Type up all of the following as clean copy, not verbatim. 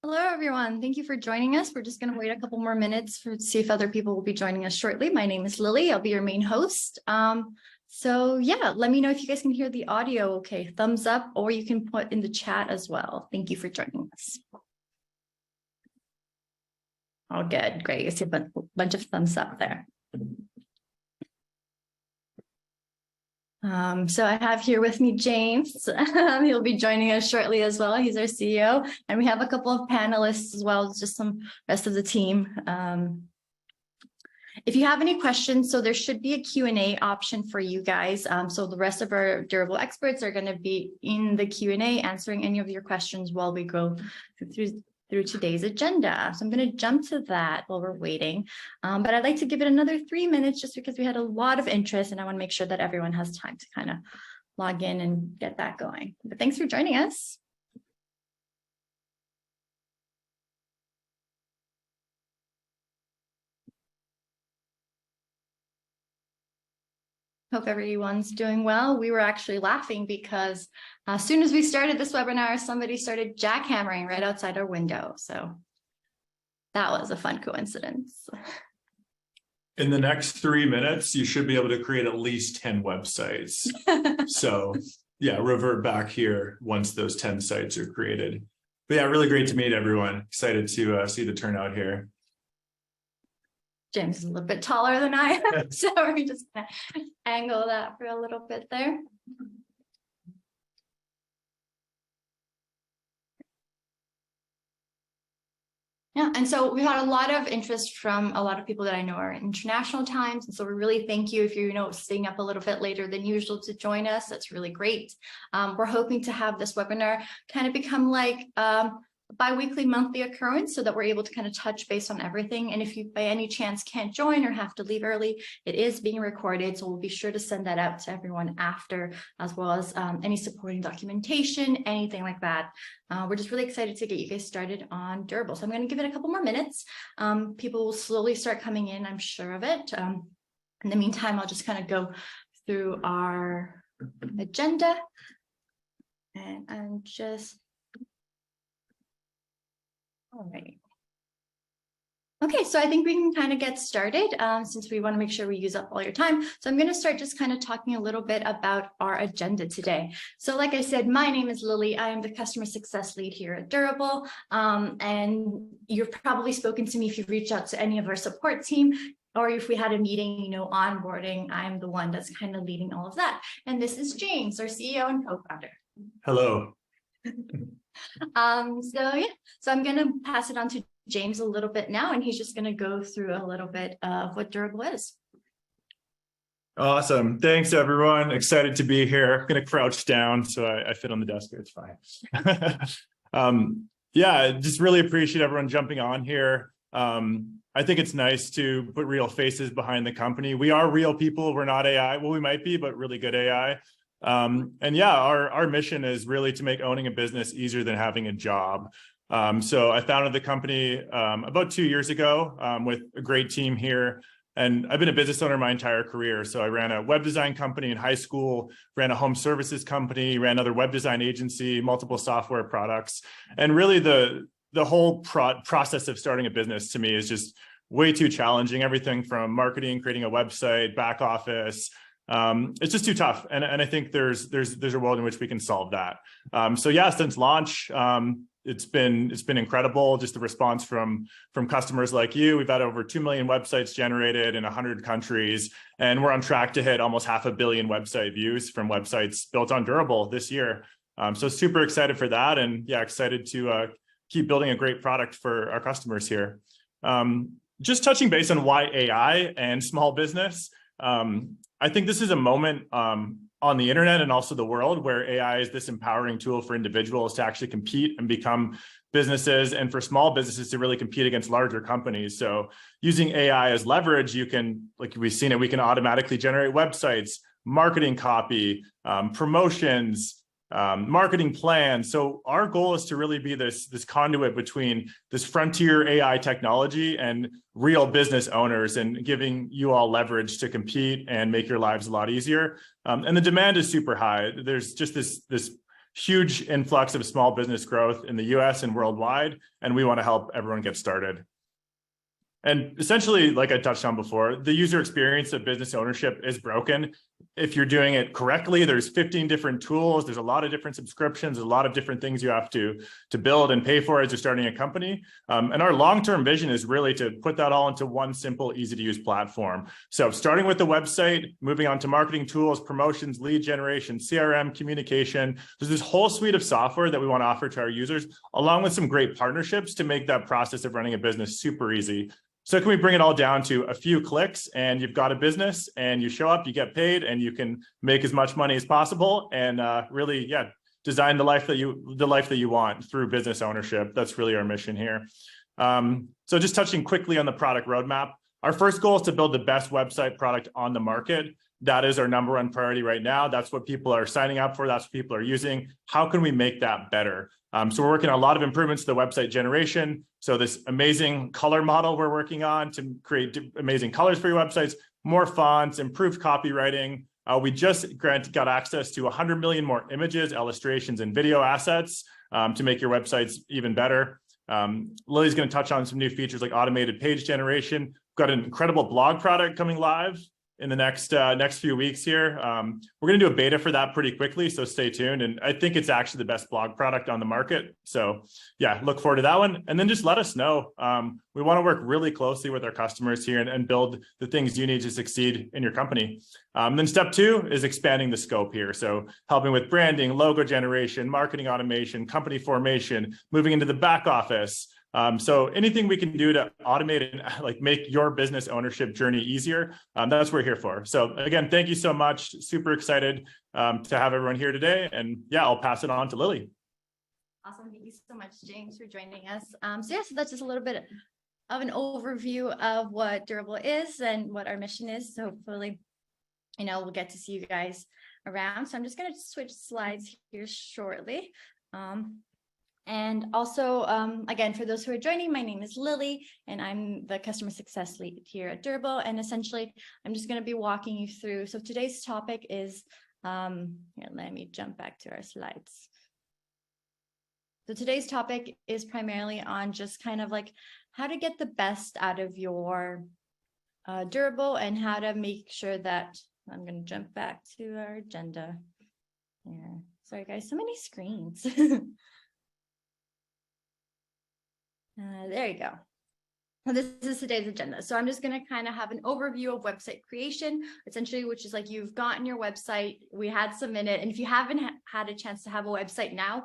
Hello, everyone. Thank you for joining us. We're just going to wait a couple more minutes to see if other people will be joining us shortly. My name is Lily. I'll be your main host. So yeah, let me know if you guys can hear the audio okay. Thumbs up, or you can put in the chat as well. Thank you for joining us. Oh, good. Great. I see a bunch of thumbs up there. So I have here with me James. He'll be joining us shortly as well. He's our CEO, and we have a couple of panelists as well, just some rest of the team. If you have any questions, so there should be a Q&A option for you guys. So the rest of our durable experts are going to be in the Q&A answering any of your questions while we go through today's agenda. So I'm going to jump to that while we're waiting. But I'd like to give it another 3 minutes just because we had a lot of interest and I want to make sure that everyone has time to kind of log in and get that going. But thanks for joining us. Hope everyone's doing well. We were actually laughing because as soon as we started this webinar, somebody started jackhammering right outside our window. So that was a fun coincidence. In the next 3 minutes, you should be able to create at least 10 websites. So yeah, revert back here once those 10 sites are created. But yeah, really great to meet everyone. Excited to see the turnout here. James is a little bit taller than I am, so we're just gonna angle that for a little bit there. Yeah, and so we've had a lot of interest from a lot of people that I know are in international times, and so we really thank you if you're staying up a little bit later than usual to join us. That's really great. We're hoping to have this webinar kind of become like bi-weekly, monthly occurrence so that we're able to kind of touch base on everything. And if you by any chance can't join or have to leave early, it is being recorded. So we'll be sure to send that out to everyone after, as well as any supporting documentation, anything like that. We're just really excited to get you guys started on Durable. So I'm going to give it a couple more minutes. People will slowly start coming in, I'm sure of it. In the meantime, I'll just kind of go through our agenda. And I'm just all right. Okay, so I think we can kind of get started since we want to make sure we use up all your time. So I'm going to start just kind of talking a little bit about our agenda today. So like I said, my name is Lily. I am the customer success lead here at Durable. And you've probably spoken to me if you've reached out to any of our support team, or if we had a meeting, onboarding, I'm the one that's kind of leading all of that. And this is James, our CEO and co-founder. Hello. So I'm going to pass it on to James a little bit now, and he's just going to go through a little bit of what Durable is. Awesome. Thanks, everyone. Excited to be here. I'm going to crouch down so I fit on the desk here. It's fine. Yeah, just really appreciate everyone jumping on here. I think it's nice to put real faces behind the company. We are real people. We're not AI. Well, we might be, but really good AI. And yeah, our mission is really to make owning a business easier than having a job. So I founded the company about 2 years ago with a great team here. And I've been a business owner my entire career. So I ran a web design company in high school, ran a home services company, ran another web design agency, multiple software products. And really the whole process of starting a business to me is just way too challenging. Everything from marketing, creating a website, back office. It's just too tough. And I think there's a world in which we can solve that. So yeah, since launch, it's been incredible. Just the response from customers like you. We've had over 2 million websites generated in 100 countries, and we're on track to hit almost 500 million website views from websites built on Durable this year. So super excited for that. And yeah, excited to keep building a great product for our customers here. Just touching base on why AI and small business. I think this is a moment on the internet and also the world where AI is this empowering tool for individuals to actually compete and become businesses, and for small businesses to really compete against larger companies. So using AI as leverage, you can, like we've seen it, we can automatically generate websites, marketing copy, promotions, marketing plan. So our goal is to really be this conduit between this frontier AI technology and real business owners, and giving you all leverage to compete and make your lives a lot easier. And the demand is super high. There's just this huge influx of small business growth in the US and worldwide, and we want to help everyone get started. And essentially, like I touched on before, the user experience of business ownership is broken. If you're doing it correctly, there's 15 different tools. There's a lot of different subscriptions, a lot of different things you have to build and pay for as you're starting a company. And our long-term vision is really to put that all into one simple, easy-to-use platform. So starting with the website, moving on to marketing tools, promotions, lead generation, CRM, communication. There's this whole suite of software that we want to offer to our users, along with some great partnerships to make that process of running a business super easy. So can we bring it all down to a few clicks and you've got a business and you show up, you get paid, and you can make as much money as possible and really, design the life that you want through business ownership. That's really our mission here. So just touching quickly on the product roadmap. Our first goal is to build the best website product on the market. That is our number one priority right now. That's what people are signing up for. That's what people are using. How can we make that better? So we're working on a lot of improvements to the website generation. So this amazing color model we're working on to create amazing colors for your websites, more fonts, improved copywriting. We just got access to 100 million more images, illustrations, and video assets to make your websites even better. Lily's going to touch on some new features like automated page generation. We've got an incredible blog product coming live in the next few weeks here. We're going to do a beta for that pretty quickly, so stay tuned. And I think it's actually the best blog product on the market. So yeah, look forward to that one. And then just let us know. We want to work really closely with our customers here and build the things you need to succeed in your company. Then step 2 is expanding the scope here. So helping with branding, logo generation, marketing automation, company formation, moving into the back office. So anything we can do to automate and make your business ownership journey easier, that's what we're here for. So again, thank you so much. Super excited to have everyone here today. And yeah, I'll pass it on to Lily. Awesome. Thank you so much, James, for joining us. So that's just a little bit of an overview of what Durable is and what our mission is. So hopefully, we'll get to see you guys around. So I'm just going to switch slides here shortly. And also, again, for those who are joining, my name is Lily, and I'm the customer success lead here at Durable. And essentially, I'm just going to be walking you through. So today's topic is, here, let me jump back to our slides. So today's topic is primarily on just kind of how to get the best out of your Durable and how to make sure that, I'm going to jump back to our agenda. Yeah. Sorry, guys, so many screens. There you go. So this is today's agenda. So I'm just going to kind of have an overview of website creation, essentially, which is you've gotten your website, we had submitted, and if you haven't had a chance to have a website now,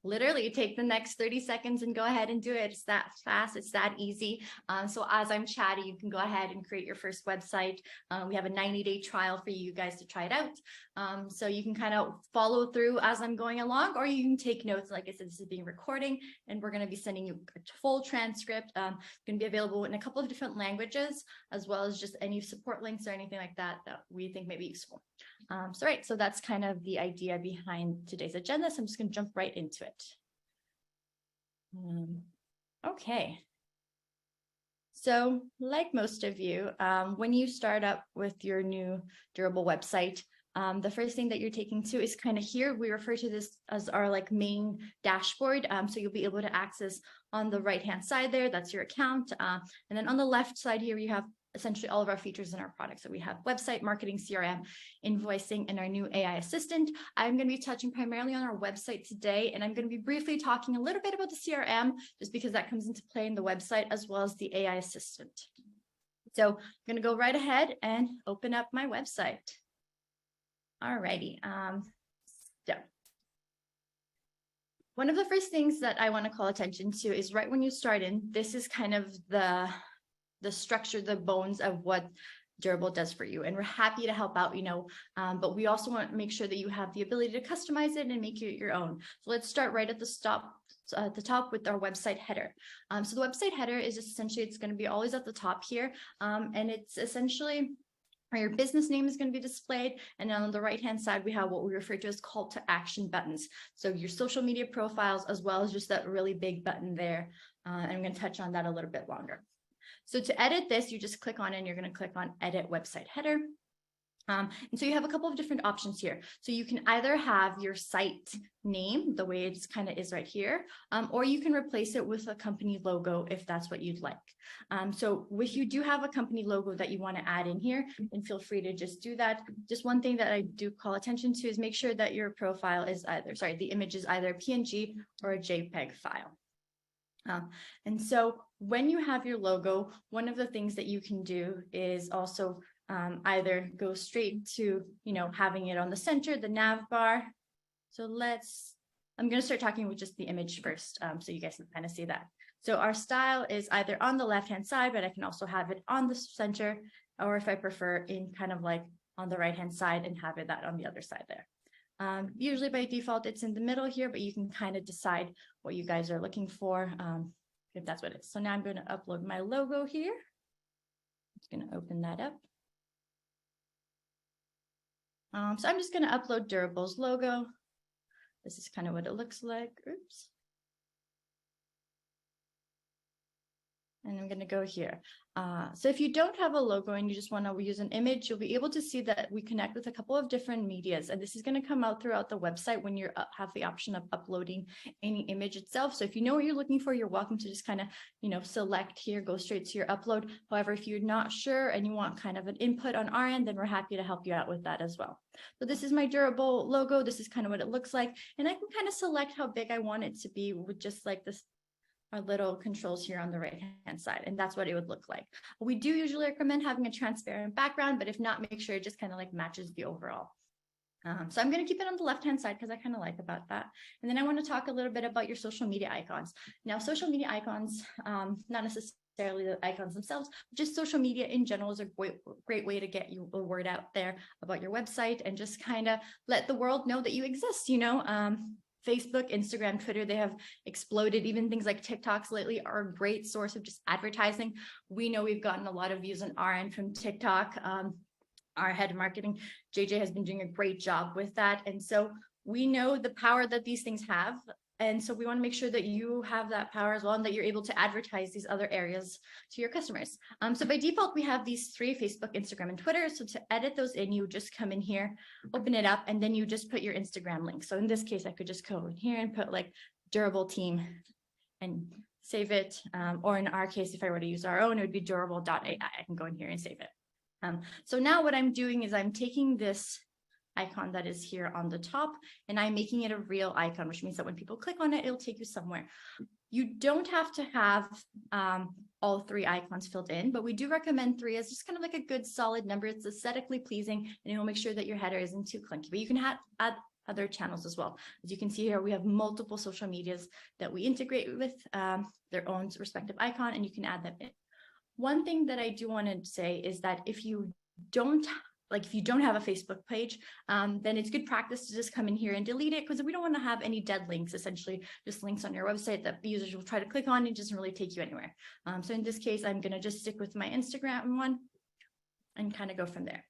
literally take the next 30 seconds and go ahead and do it. It's that fast. It's that easy. So as I'm chatting, you can go ahead and create your first website. We have a 90-day trial for you guys to try it out. So you can kind of follow through as I'm going along, or you can take notes. Like I said, this is being recording, and we're going to be sending you a full transcript. Going to be available in a couple of different languages, as well as just any support links or anything like that that we think may be useful. So that's kind of the idea behind today's agenda. So I'm just going to jump right into it. Okay. So like most of you, when you start up with your new Durable website, the first thing that you're taking to is kind of here. We refer to this as our main dashboard. So you'll be able to access on the right-hand side there. That's your account. And then on the left side here, you have essentially all of our features in our product. So we have website, marketing, CRM, invoicing, and our new AI assistant. I'm going to be touching primarily on our website today, and I'm going to be briefly talking a little bit about the CRM, just because that comes into play in the website, as well as the AI assistant. So I'm going to go right ahead and open up my website. Alrighty. So one of the first things that I want to call attention to is right when you start in, this is kind of the structure, the bones of what Durable does for you. And we're happy to help out, but we also want to make sure that you have the ability to customize it and make it your own. So let's start right at the top with our website header. So the website header is essentially, it's going to be always at the top here. And it's essentially where your business name is going to be displayed. And then on the right-hand side, we have what we refer to as call to action buttons. So your social media profiles, as well as just that really big button there. And I'm going to touch on that a little bit longer. So to edit this, you just click on it and you're going to click on edit website header. And so you have a couple of different options here. So you can either have your site name, the way it kind of is right here, or you can replace it with a company logo if that's what you'd like. So if you do have a company logo that you want to add in here, then feel free to just do that. Just one thing that I do call attention to is make sure that your profile is the image is either a PNG or a JPEG file. And so when you have your logo, one of the things that you can do is also either go straight to, having it on the center, the nav bar. So I'm going to start talking with just the image first, so you guys can kind of see that. So our style is either on the left-hand side, but I can also have it on the center, or if I prefer, in kind of like on the right-hand side and have it that on the other side there. Usually by default, it's in the middle here, but you can kind of decide what you guys are looking for, if that's what it is. So now I'm going to upload my logo here. I'm just going to open that up. So I'm just going to upload Durable's logo. This is kind of what it looks like. Oops. And I'm going to go here. So if you don't have a logo and you just want to use an image, you'll be able to see that we connect with a couple of different medias. And this is going to come out throughout the website when you have the option of uploading any image itself. So if you know what you're looking for, you're welcome to just kind of, select here, go straight to your upload. However, if you're not sure and you want kind of an input on our end, then we're happy to help you out with that as well. So this is my Durable logo. This is kind of what it looks like. And I can kind of select how big I want it to be with just like this. Our little controls here on the right hand side, and that's what it would look like. We do usually recommend having a transparent background, but if not, make sure it just kind of like matches the overall. So I'm going to keep it on the left hand side because I kind of like about that. And then I want to talk a little bit about your social media icons. Now, social media icons, not necessarily the icons themselves, just social media in general is a great way to get the word out there about your website and just kind of let the world know that you exist. Facebook, Instagram, Twitter, they have exploded. Even things like TikToks lately are a great source of just advertising. We know we've gotten a lot of views on our end from TikTok. Our head of marketing, JJ, has been doing a great job with that. And so we know the power that these things have. And so we want to make sure that you have that power as well and that you're able to advertise these other areas to your customers. So by default, we have these three: Facebook, Instagram, and Twitter. So to edit those in, you just come in here, open it up, and then you just put your Instagram link. So in this case, I could just go in here and put like Durable Team and save it. Or in our case, if I were to use our own, it would be durable.ai. I can go in here and save it. So now what I'm doing is I'm taking this icon that is here on the top, and I'm making it a real icon, which means that when people click on it, it'll take you somewhere. You don't have to have all three icons filled in, but we do recommend 3 as just kind of like a good solid number. It's aesthetically pleasing, and it will make sure that your header isn't too clunky. But you can add other channels as well. As you can see here, we have multiple social medias that we integrate with their own respective icon, and you can add them in. One thing that I do want to say is that if you don't have a Facebook page, then it's good practice to just come in here and delete it, because we don't want to have any dead links, essentially just links on your website that users will try to click on and it doesn't really take you anywhere. So in this case, I'm going to just stick with my Instagram one and kind of go from there.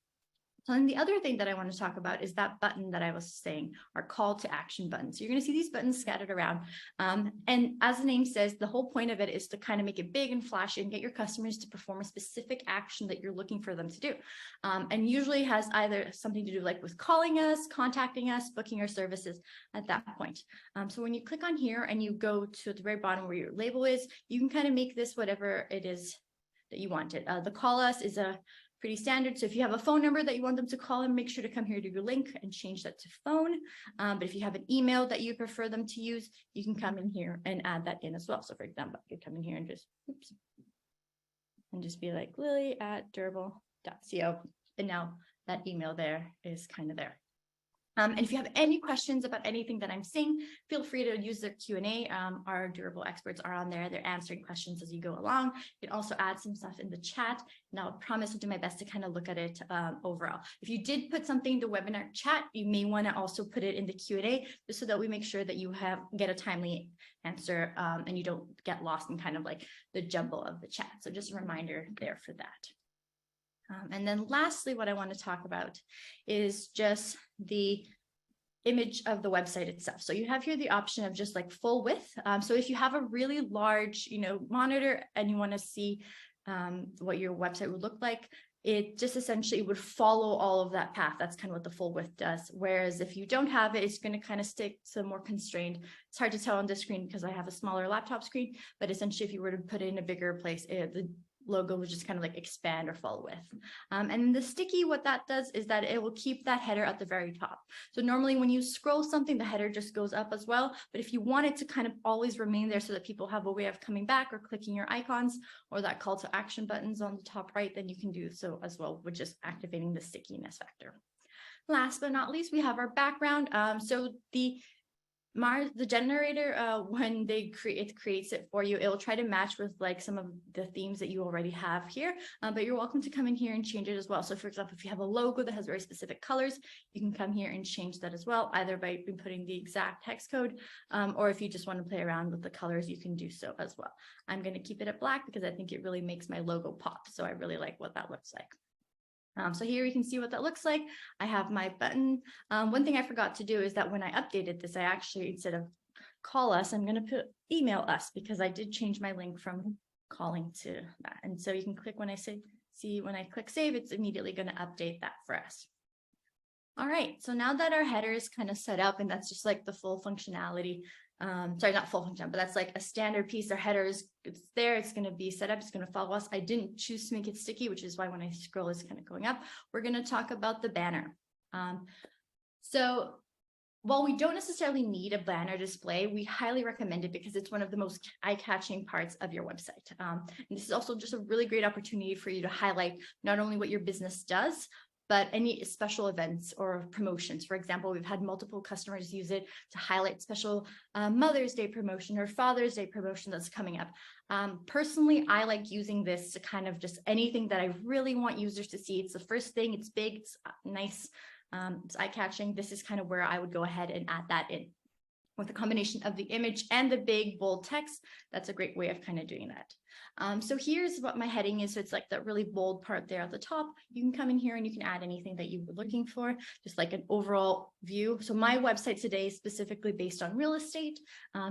So then the other thing that I want to talk about is that button that I was saying, our call to action button. So you're going to see these buttons scattered around. And as the name says, the whole point of it is to kind of make it big and flashy and get your customers to perform a specific action that you're looking for them to do. And usually has either something to do like with calling us, contacting us, booking our services at that point. So when you click on here and you go to the very bottom where your label is, you can kind of make this whatever it is that you want it. The call us is a pretty standard. So if you have a phone number that you want them to call in, make sure to come here to your link and change that to phone. But if you have an email that you prefer them to use, you can come in here and add that in as well. So for example, you could come in here and just be like lily@durable.co. And now that email there is kind of there. And if you have any questions about anything that I'm saying, feel free to use the Q&A. Our Durable experts are on there. They're answering questions as you go along. You can also add some stuff in the chat, and I'll promise to do my best to kind of look at it overall. If you did put something in the webinar chat, you may want to also put it in the Q&A, just so that we make sure that you get a timely answer and you don't get lost in kind of like the jumble of the chat. So just a reminder there for that. And then lastly, what I want to talk about is just the image of the website itself. So you have here the option of just like full width. So if you have a really large, monitor and you want to see what your website would look like, it just essentially would follow all of that path. That's kind of what the full width does. Whereas if you don't have it, it's going to kind of stick to more constrained. It's hard to tell on this screen because I have a smaller laptop screen, but essentially if you were to put it in a bigger place, the logo would just kind of like expand or fall with. And the sticky, what that does is that it will keep that header at the very top. So normally when you scroll something, the header just goes up as well. But if you want it to kind of always remain there so that people have a way of coming back or clicking your icons or that call to action buttons on the top right, then you can do so as well with just activating the stickiness factor. Last but not least, we have our background. So the generator, when it creates it for you, it will try to match with like some of the themes that you already have here, but you're welcome to come in here and change it as well. So for example, if you have a logo that has very specific colors, you can come here and change that as well, either by inputting the exact text code, or if you just want to play around with the colors, you can do so as well. I'm going to keep it at black because I think it really makes my logo pop. So I really like what that looks like. So here you can see what that looks like. I have my button. One thing I forgot to do is that when I updated this, I actually, instead of call us, I'm going to put email us because I did change my link from calling to that. And so you can click when I when I click save, it's immediately going to update that for us. All right, so now that our header is kind of set up and that's just like the full functionality, sorry, not full function, but that's like a standard piece. Our header is there. It's going to be set up. It's going to follow us. I didn't choose to make it sticky, which is why when I scroll, it's kind of going up. We're going to talk about the banner. So while we don't necessarily need a banner display, we highly recommend it because it's one of the most eye-catching parts of your website. And this is also just a really great opportunity for you to highlight not only what your business does, but any special events or promotions. For example, we've had multiple customers use it to highlight special Mother's Day promotion or Father's Day promotion that's coming up. Personally, I like using this to kind of just anything that I really want users to see. It's the first thing, it's big, it's nice, it's eye-catching. This is kind of where I would go ahead and add that in. With a combination of the image and the big bold text, that's a great way of kind of doing that. So here's what my heading is. So it's like that really bold part there at the top. You can come in here and you can add anything that you were looking for, just like an overall view. So my website today is specifically based on real estate.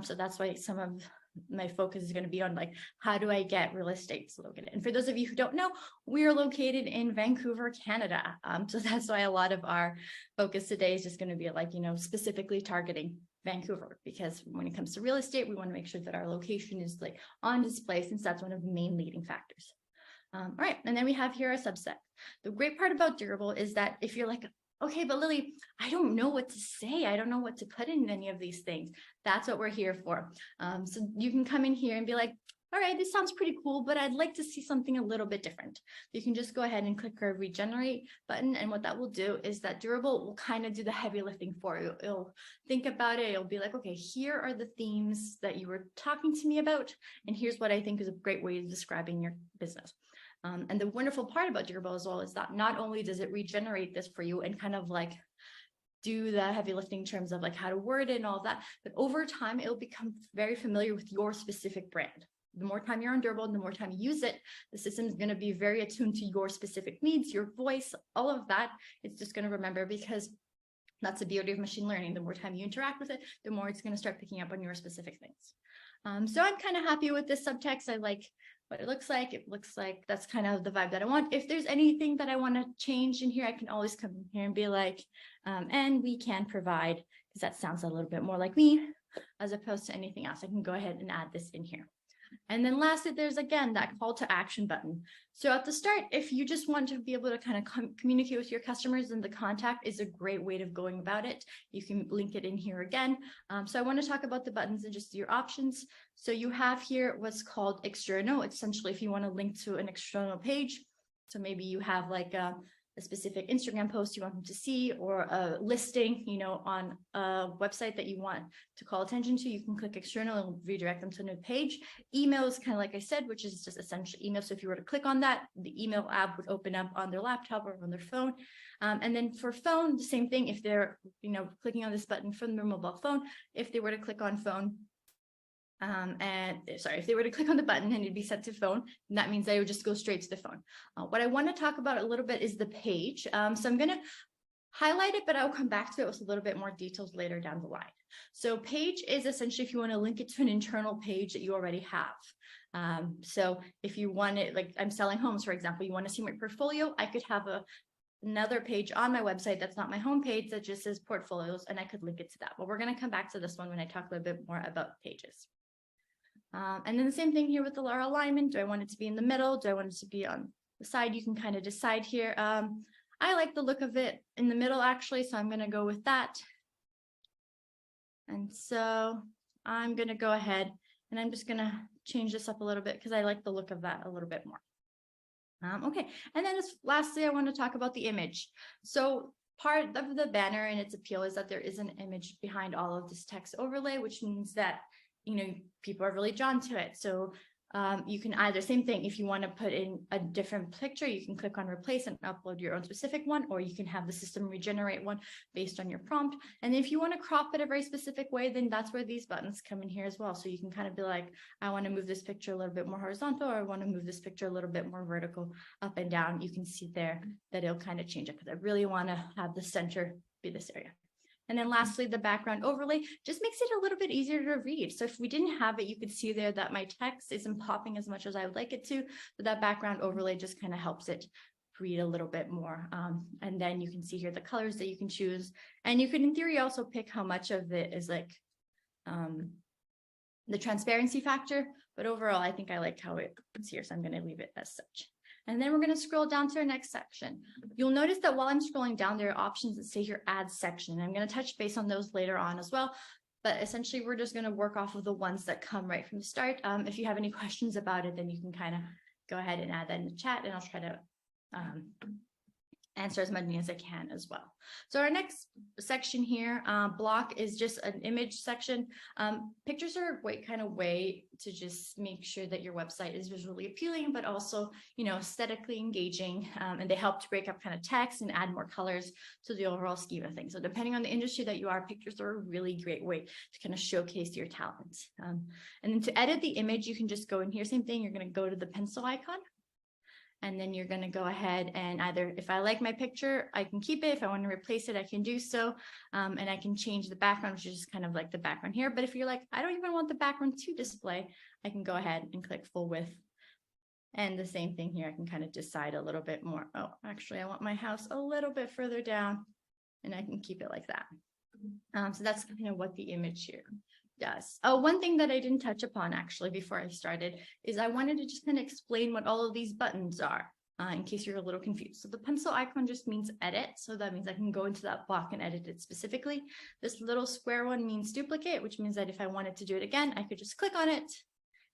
So that's why some of my focus is going to be on like, how do I get real estate located? And for those of you who don't know, we are located in Vancouver, Canada. So that's why a lot of our focus today is just going to be like, specifically targeting Vancouver, because when it comes to real estate, we want to make sure that our location is like on display, since that's one of the main leading factors. All right, and then we have here a subset. The great part about Durable is that if you're like, okay, but Lily, I don't know what to say. I don't know what to put in any of these things. That's what we're here for. So you can come in here and be like, all right, this sounds pretty cool, but I'd like to see something a little bit different. You can just go ahead and click our regenerate button. And what that will do is that Durable will kind of do the heavy lifting for you. It'll think about it. It'll be like, okay, here are the themes that you were talking to me about. And here's what I think is a great way of describing your business. And the wonderful part about Durable as well is that not only does it regenerate this for you and kind of like do the heavy lifting in terms of like how to word it and all of that, but over time, it'll become very familiar with your specific brand. The more time you're on Durable and the more time you use it, the system is going to be very attuned to your specific needs, your voice, all of that. It's just going to remember, because that's the beauty of machine learning. The more time you interact with it, the more it's going to start picking up on your specific things. So I'm kind of happy with this subtext. I like what it looks like. It looks like that's kind of the vibe that I want. If there's anything that I want to change in here, I can always come in here and be like, and we can provide, because that sounds a little bit more like me as opposed to anything else. I can go ahead and add this in here. And then lastly, there's again that call to action button. So at the start, if you just want to be able to kind of communicate with your customers, then the contact is a great way of going about it. You can link it in here again. So I want to talk about the buttons and just your options. So you have here what's called external. Essentially, if you want to link to an external page, so maybe you have like a specific Instagram post you want them to see, or a listing, on a website that you want to call attention to, you can click external and redirect them to a new page. Email is kind of like I said, which is just essentially email. So if you were to click on that, the email app would open up on their laptop or on their phone. And then for phone, the same thing. If they're, clicking on this button from their mobile phone, if they were to click on phone, if they were to click on the button and it'd be set to phone, and that means they would just go straight to the phone. What I want to talk about a little bit is the page. So I'm going to highlight it, but I'll come back to it with a little bit more details later down the line. So page is essentially if you want to link it to an internal page that you already have. So if you want it, like I'm selling homes, for example, you want to see my portfolio, I could have another page on my website that's not my homepage that just says portfolios, and I could link it to that. But we're going to come back to this one when I talk a little bit more about pages. And then the same thing here with the alignment. Do I want it to be in the middle? Do I want it to be on the side? You can kind of decide here. I like the look of it in the middle, actually, so I'm going to go with that. And so I'm going to go ahead and I'm just going to change this up a little bit because I like the look of that a little bit more. Okay, and then lastly, I want to talk about the image. So part of the banner and its appeal is that there is an image behind all of this text overlay, which means that, you know, people are really drawn to it. So you can either, same thing, if you want to put in a different picture, you can click on replace and upload your own specific one, or you can have the system regenerate one based on your prompt. And if you want to crop it a very specific way, then that's where these buttons come in here as well. So you can kind of be like, I want to move this picture a little bit more horizontal, or I want to move this picture a little bit more vertical, up and down. You can see there that it'll kind of change it because I really want to have the center be this area. And then lastly, the background overlay just makes it a little bit easier to read. So if we didn't have it, you could see there that my text isn't popping as much as I would like it to, but that background overlay just kind of helps it read a little bit more. And then you can see here the colors that you can choose. And you can, in theory, also pick how much of it is like the transparency factor. But overall, I think I like how it's here, so I'm going to leave it as such. And then we're going to scroll down to our next section. You'll notice that while I'm scrolling down, there are options that say here add section. I'm going to touch base on those later on as well. But essentially, we're just going to work off of the ones that come right from the start. If you have any questions about it, then you can kind of go ahead and add that in the chat, and I'll try to answer as many as I can as well. So our next section here, block, is just an image section. Pictures are a great kind of way to just make sure that your website is visually appealing, but also, you know, aesthetically engaging. And they help to break up kind of text and add more colors to the overall scheme of things. So depending on the industry that you are, pictures are a really great way to kind of showcase your talent. And then to edit the image, you can just go in here. Same thing. You're going to go to the pencil icon. And then you're going to go ahead and either, if I like my picture, I can keep it. If I want to replace it, I can do so. And I can change the background, which is just kind of like the background here. But if you're like, I don't even want the background to display, I can go ahead and click full width. And the same thing here, I can kind of decide a little bit more. Oh, actually, I want my house a little bit further down, and I can keep it like that. So that's kind of what the image here does. Oh, one thing that I didn't touch upon actually before I started is I wanted to just kind of explain what all of these buttons are in case you're a little confused. So the pencil icon just means edit. So that means I can go into that block and edit it specifically. This little square one means duplicate, which means that if I wanted to do it again, I could just click on it,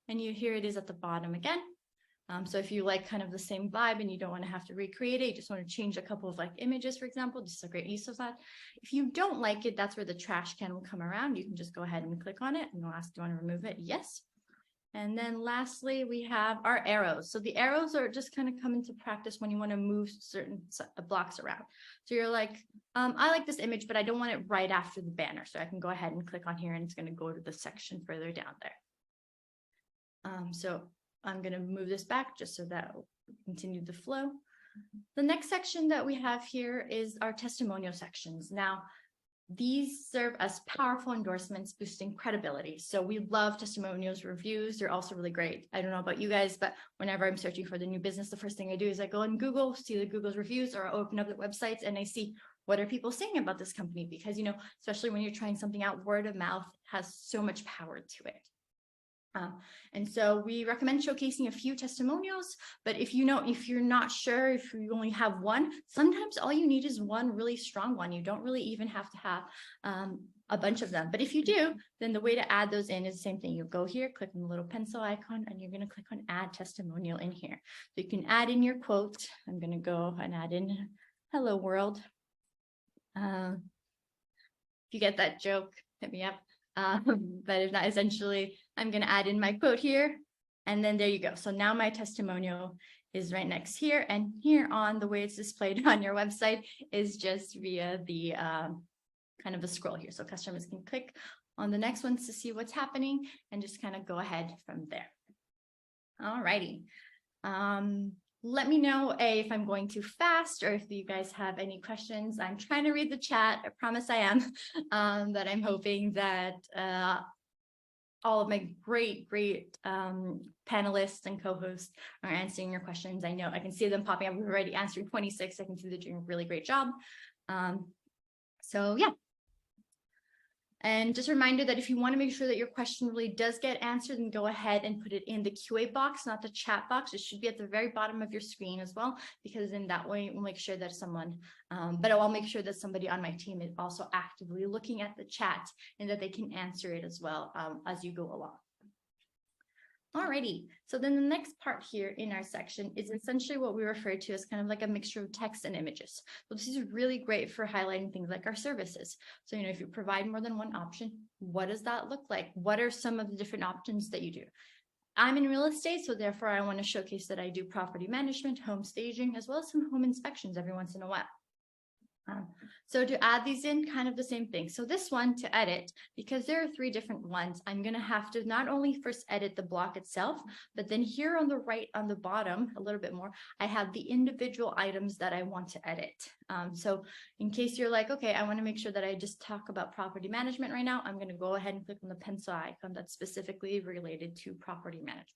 and here it is at the bottom again. So if you like kind of the same vibe and you don't want to have to recreate it, you just want to change a couple of like images, for example, this is a great use of that. If you don't like it, that's where the trash can will come around. You can just go ahead and click on it, and they'll ask, do you want to remove it? Yes. And then lastly, we have our arrows. So the arrows are just kind of come into practice when you want to move certain blocks around. So you're like, I like this image, but I don't want it right after the banner. So I can go ahead and click on here, and it's going to go to the section further down there. So I'm going to move this back just so that will continue the flow. The next section that we have here is our testimonial sections. Now, these serve as powerful endorsements, boosting credibility. So we love testimonials, reviews. They're also really great. I don't know about you guys, but whenever I'm searching for the new business, the first thing I do is I go on Google, see the Google's reviews, or I open up the websites and I see what are people saying about this company? Because, you know, especially when you're trying something out, word of mouth has so much power to it. And so we recommend showcasing a few testimonials, but if you're not sure, if you only have one, sometimes all you need is one really strong one. You don't really even have to have a bunch of them. But if you do, then the way to add those in is the same thing. You go here, click on the little pencil icon, and you're going to click on add testimonial in here. So you can add in your quote. I'm going to go and add in hello world. If you get that joke, hit me up. But if not, essentially, I'm going to add in my quote here, and then there you go. So now my testimonial is right next here, and here on the way it's displayed on your website is just via the kind of a scroll here. So customers can click on the next ones to see what's happening and just kind of go ahead from there. All righty. Let me know if I'm going too fast or if you guys have any questions. I'm trying to read the chat. I promise I am, but I'm hoping that all of my great panelists and co-hosts are answering your questions. I know I can see them popping up. We've already answered 26. I can see they're doing a really great job. So yeah. And just a reminder that if you want to make sure that your question really does get answered, then go ahead and put it in the QA box, not the chat box. It should be at the very bottom of your screen as well, because in that way we'll make sure that someone, but I'll make sure that somebody on my team is also actively looking at the chat and that they can answer it as well as you go along. Alrighty, so then the next part here in our section is essentially what we refer to as kind of like a mixture of text and images. So this is really great for highlighting things like our services. So, if you provide more than one option, what does that look like? What are some of the different options that you do? I'm in real estate, so therefore I want to showcase that I do property management, home staging, as well as some home inspections every once in a while. So to add these in, kind of the same thing. So this one to edit, because there are 3 different ones, I'm going to have to not only first edit the block itself, but then here on the right, on the bottom, a little bit more, I have the individual items that I want to edit. So in case you're like, okay, I want to make sure that I just talk about property management right now, I'm going to go ahead and click on the pencil icon that's specifically related to property management.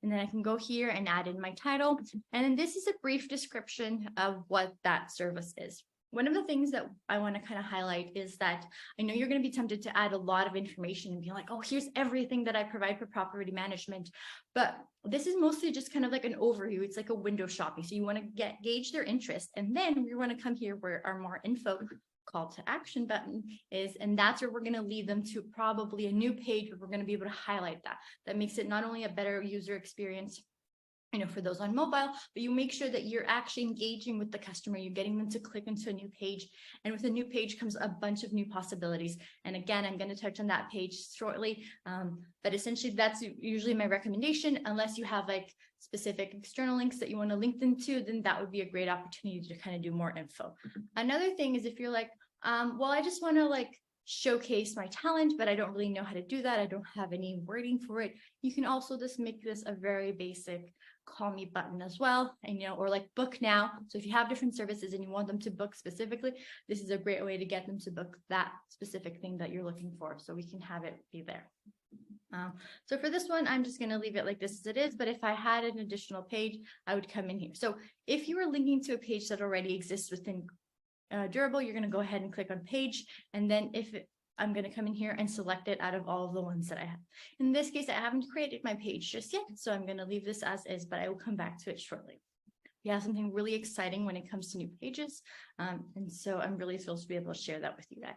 And then I can go here and add in my title. And then this is a brief description of what that service is. One of the things that I want to kind of highlight is that I know you're going to be tempted to add a lot of information and be like, oh, here's everything that I provide for property management. But this is mostly just kind of like an overview. It's like a window shopping. So you want to gauge their interest. And then we want to come here where our more info call to action button is, and that's where we're going to lead them to probably a new page where we're going to be able to highlight that. That makes it not only a better user experience, for those on mobile, but you make sure that you're actually engaging with the customer. You're getting them to click into a new page, and with a new page comes a bunch of new possibilities. And again, I'm going to touch on that page shortly, but essentially that's usually my recommendation. Unless you have like specific external links that you want to link them to, then that would be a great opportunity to kind of do more info. Another thing is if you're like, well, I just want to like showcase my talent, but I don't really know how to do that. I don't have any wording for it. You can also just make this a very basic call me button as well, and or like book now. So if you have different services and you want them to book specifically, this is a great way to get them to book that specific thing that you're looking for, so we can have it be there. So for this one, I'm just going to leave it like this as it is, but if I had an additional page, I would come in here. So if you were linking to a page that already exists within Durable, you're going to go ahead and click on page, and then I'm going to come in here and select it out of all of the ones that I have. In this case, I haven't created my page just yet, so I'm going to leave this as is, but I will come back to it shortly. We have something really exciting when it comes to new pages, and so I'm really thrilled to be able to share that with you guys.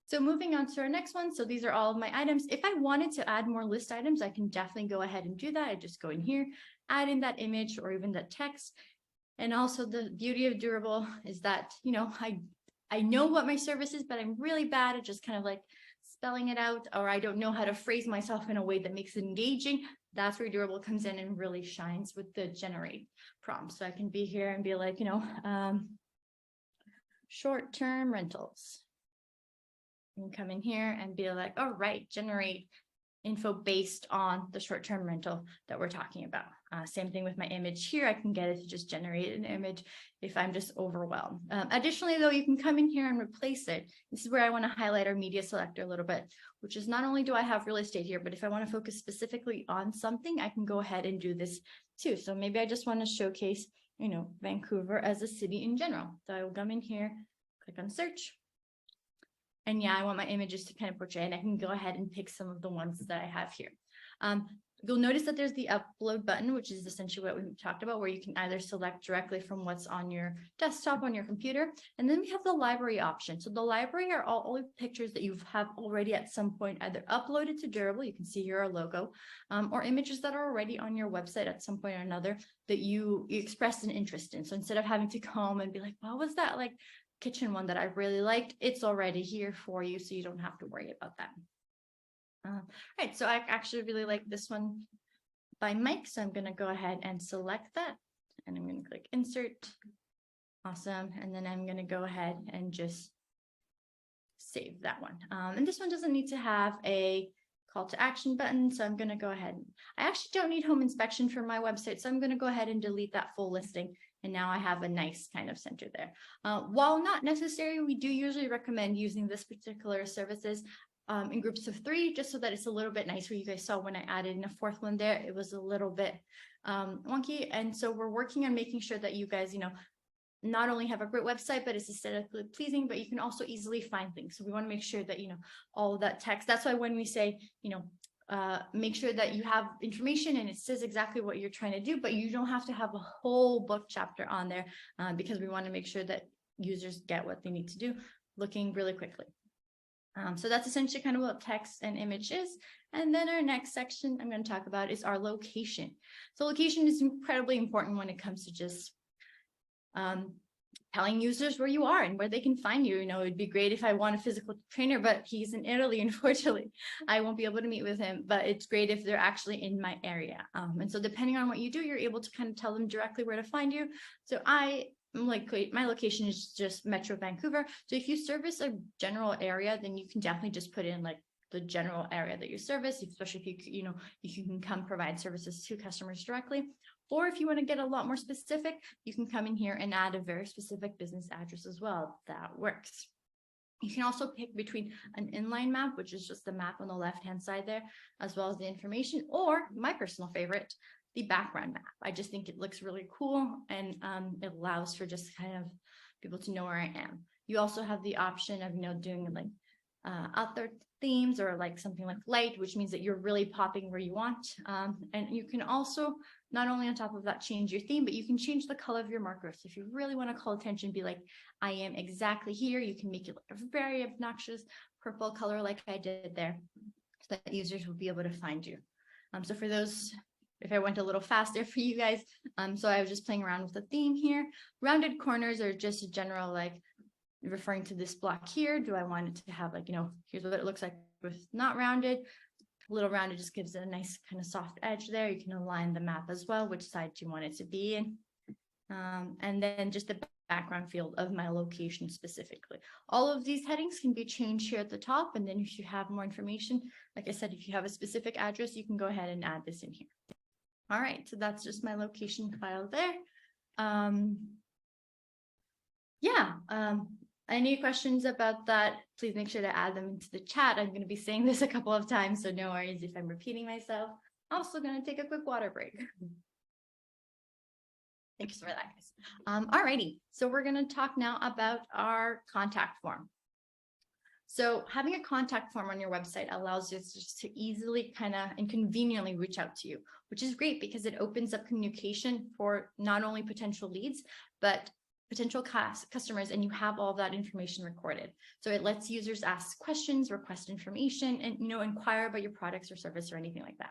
So moving on to our next one. So these are all of my items. If I wanted to add more list items, I can definitely go ahead and do that. I just go in here, add in that image or even that text. And also the beauty of Durable is that, I know what my service is, but I'm really bad at just kind of like spelling it out, or I don't know how to phrase myself in a way that makes it engaging. That's where Durable comes in and really shines with the generate prompt. So I can be here and be like, short-term rentals. And come in here and be like, all right, generate info based on the short-term rental that we're talking about. Same thing with my image here. I can get it to just generate an image if I'm just overwhelmed. Additionally, though, you can come in here and replace it. This is where I want to highlight our media selector a little bit, which is not only do I have real estate here, but if I want to focus specifically on something, I can go ahead and do this too. So maybe I just want to showcase, Vancouver as a city in general. So I will come in here, click on search. And yeah, I want my images to kind of portray, and I can go ahead and pick some of the ones that I have here. You'll notice that there's the upload button, which is essentially what we talked about, where you can either select directly from what's on your desktop, on your computer. And then we have the library option. So the library are all pictures that you have already at some point either uploaded to Durable, you can see here our logo, or images that are already on your website at some point or another that you expressed an interest in. So instead of having to come and be like, what was that like kitchen one that I really liked, it's already here for you, so you don't have to worry about that. Right, so I actually really like this one by Mike, so I'm going to go ahead and select that, and I'm going to click insert. Awesome, and then I'm going to go ahead and just save that one. And this one doesn't need to have a call to action button, so I'm going to go ahead. I actually don't need home inspection for my website, so I'm going to go ahead and delete that full listing. And now I have a nice kind of center there. While not necessary, we do usually recommend using this particular services in groups of 3, just so that it's a little bit nicer. You guys saw when I added in a 4th one there, it was a little bit wonky. And so we're working on making sure that you guys, not only have a great website, but it's aesthetically pleasing, but you can also easily find things. So we want to make sure that, all of that text, that's why when we say, make sure that you have information and it says exactly what you're trying to do, but you don't have to have a whole book chapter on there because we want to make sure that users get what they need to do looking really quickly. So that's essentially kind of what text and image is. And then our next section I'm going to talk about is our location. So location is incredibly important when it comes to just telling users where you are and where they can find you. It'd be great if I want a physical trainer, but he's in Italy, unfortunately. I won't be able to meet with him, but it's great if they're actually in my area. And so depending on what you do, you're able to kind of tell them directly where to find you. So my location is just Metro Vancouver. So if you service a general area, then you can definitely just put in like the general area that you service, especially if you can come provide services to customers directly. Or if you want to get a lot more specific, you can come in here and add a very specific business address as well. That works. You can also pick between an inline map, which is just the map on the left-hand side there, as well as the information, or my personal favorite, the background map. I just think it looks really cool, and it allows for just kind of people to know where I am. You also have the option of doing like outdoor themes or like something like light, which means that you're really popping where you want. And you can also, not only on top of that, change your theme, but you can change the color of your marker. So if you really want to call attention, be like, I am exactly here. You can make it like a very obnoxious purple color like I did there, so that users will be able to find you. So for those, if I went a little faster for you guys, so I was just playing around with the theme here. Rounded corners are just a general, like, referring to this block here. Do I want it to have like, here's what it looks like with not rounded. A little rounded just gives it a nice kind of soft edge there. You can align the map as well, which side do you want it to be in. And then just the background field of my location specifically. All of these headings can be changed here at the top. And then if you have more information, like I said, if you have a specific address, you can go ahead and add this in here. All right, so that's just my location file there. Any questions about that? Please make sure to add them into the chat. I'm going to be saying this a couple of times, so no worries if I'm repeating myself. I'm also going to take a quick water break. Thanks for that, guys. All righty, so we're going to talk now about our contact form. So having a contact form on your website allows you just to easily and conveniently reach out to you, which is great because it opens up communication for not only potential leads, but potential customers, and you have all of that information recorded. So it lets users ask questions, request information, and inquire about your products or service or anything like that.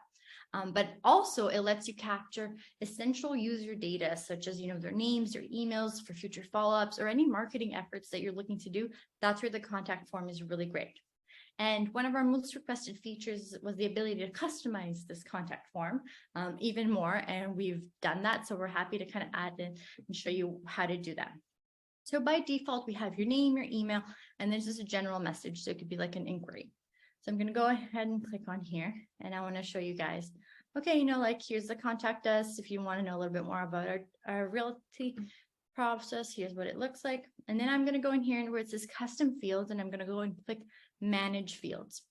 But also it lets you capture essential user data, such as their names, their emails for future follow-ups, or any marketing efforts that you're looking to do. That's where the contact form is really great. And one of our most requested features was the ability to customize this contact form even more. And we've done that. So we're happy to kind of add in and show you how to do that. So by default, we have your name, your email, and there's just a general message. So it could be like an inquiry. So I'm going to go ahead and click on here, and I want to show you guys, okay, like here's the contact us. If you want to know a little bit more about our realty process, here's what it looks like. And then I'm going to go in here and where it says custom fields, and I'm going to go and click manage fields.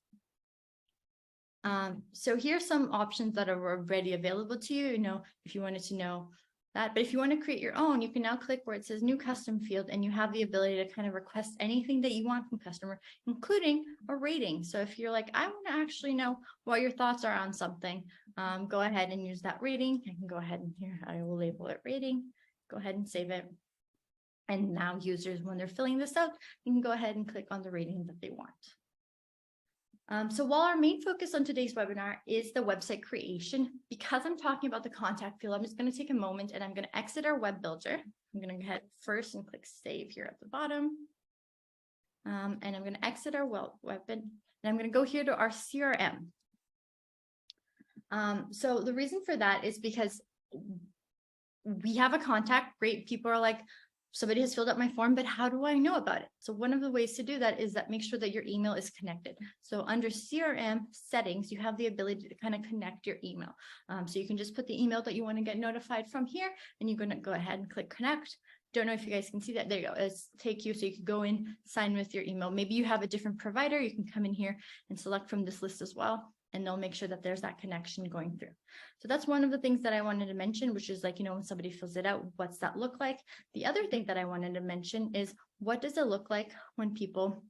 So here's some options that are already available to you, if you wanted to know that. But if you want to create your own, you can now click where it says new custom field, and you have the ability to kind of request anything that you want from customer, including a rating. So if you're like, I want to actually know what your thoughts are on something, go ahead and use that rating. I can go ahead and here, I will label it rating, go ahead and save it. And now users, when they're filling this out, you can go ahead and click on the rating that they want. So while our main focus on today's webinar is the website creation, because I'm talking about the contact field, I'm just going to take a moment and I'm going to exit our web builder. I'm going to go ahead first and click save here at the bottom. And I'm going to exit our web and I'm going to go here to our CRM. So the reason for that is because we have a contact, great, people are like, somebody has filled out my form, but how do I know about it? So one of the ways to do that is that make sure that your email is connected. So under CRM settings, you have the ability to kind of connect your email. So you can just put the email that you want to get notified from here, and you're going to go ahead and click connect. don't know if you guys can see that. There you go. It's take you so you can go in, sign with your email. Maybe you have a different provider. You can come in here and select from this list as well. And they'll make sure that there's that connection going through. So that's one of the things that I wanted to mention, which is like, you know, when somebody fills it out, what's that look like? The other thing that I wanted to mention is what does it look like when people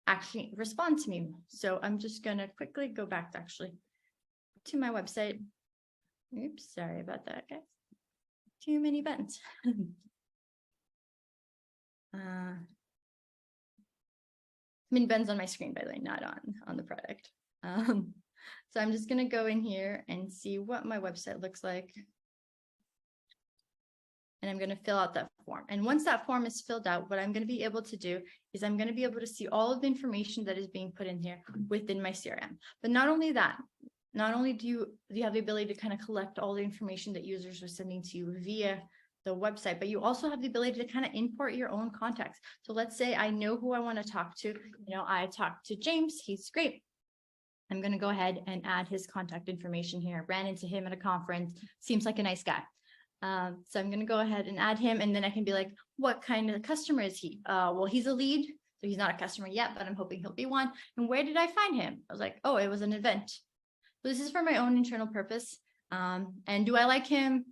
actually respond to me? So I'm just going to quickly go back to to my website. Oops, sorry about that, guys. Too many buttons. Many buttons on my screen, by the way, not on the product. So I'm just going to go in here and see what my website looks like. And I'm going to fill out that form. And once that form is filled out, what I'm going to be able to do is I'm going to be able to see all of the information that is being put in here within my CRM. But not only that, not only do you have the ability to kind of collect all the information that users are sending to you via the website, but you also have the ability to kind of import your own contacts. So let's say I know who I want to talk to. You know, I talked to James. He's great. I'm going to go ahead and add his contact information here. Ran into him at a conference. Seems like a nice guy. So I'm going to go ahead and add him. And then I can be like, what kind of customer is he? Well, he's a lead. So he's not a customer yet, but I'm hoping he'll be one. And where did I find him? I was like, oh, it was an event. So this is for my own internal purpose. And do I like him?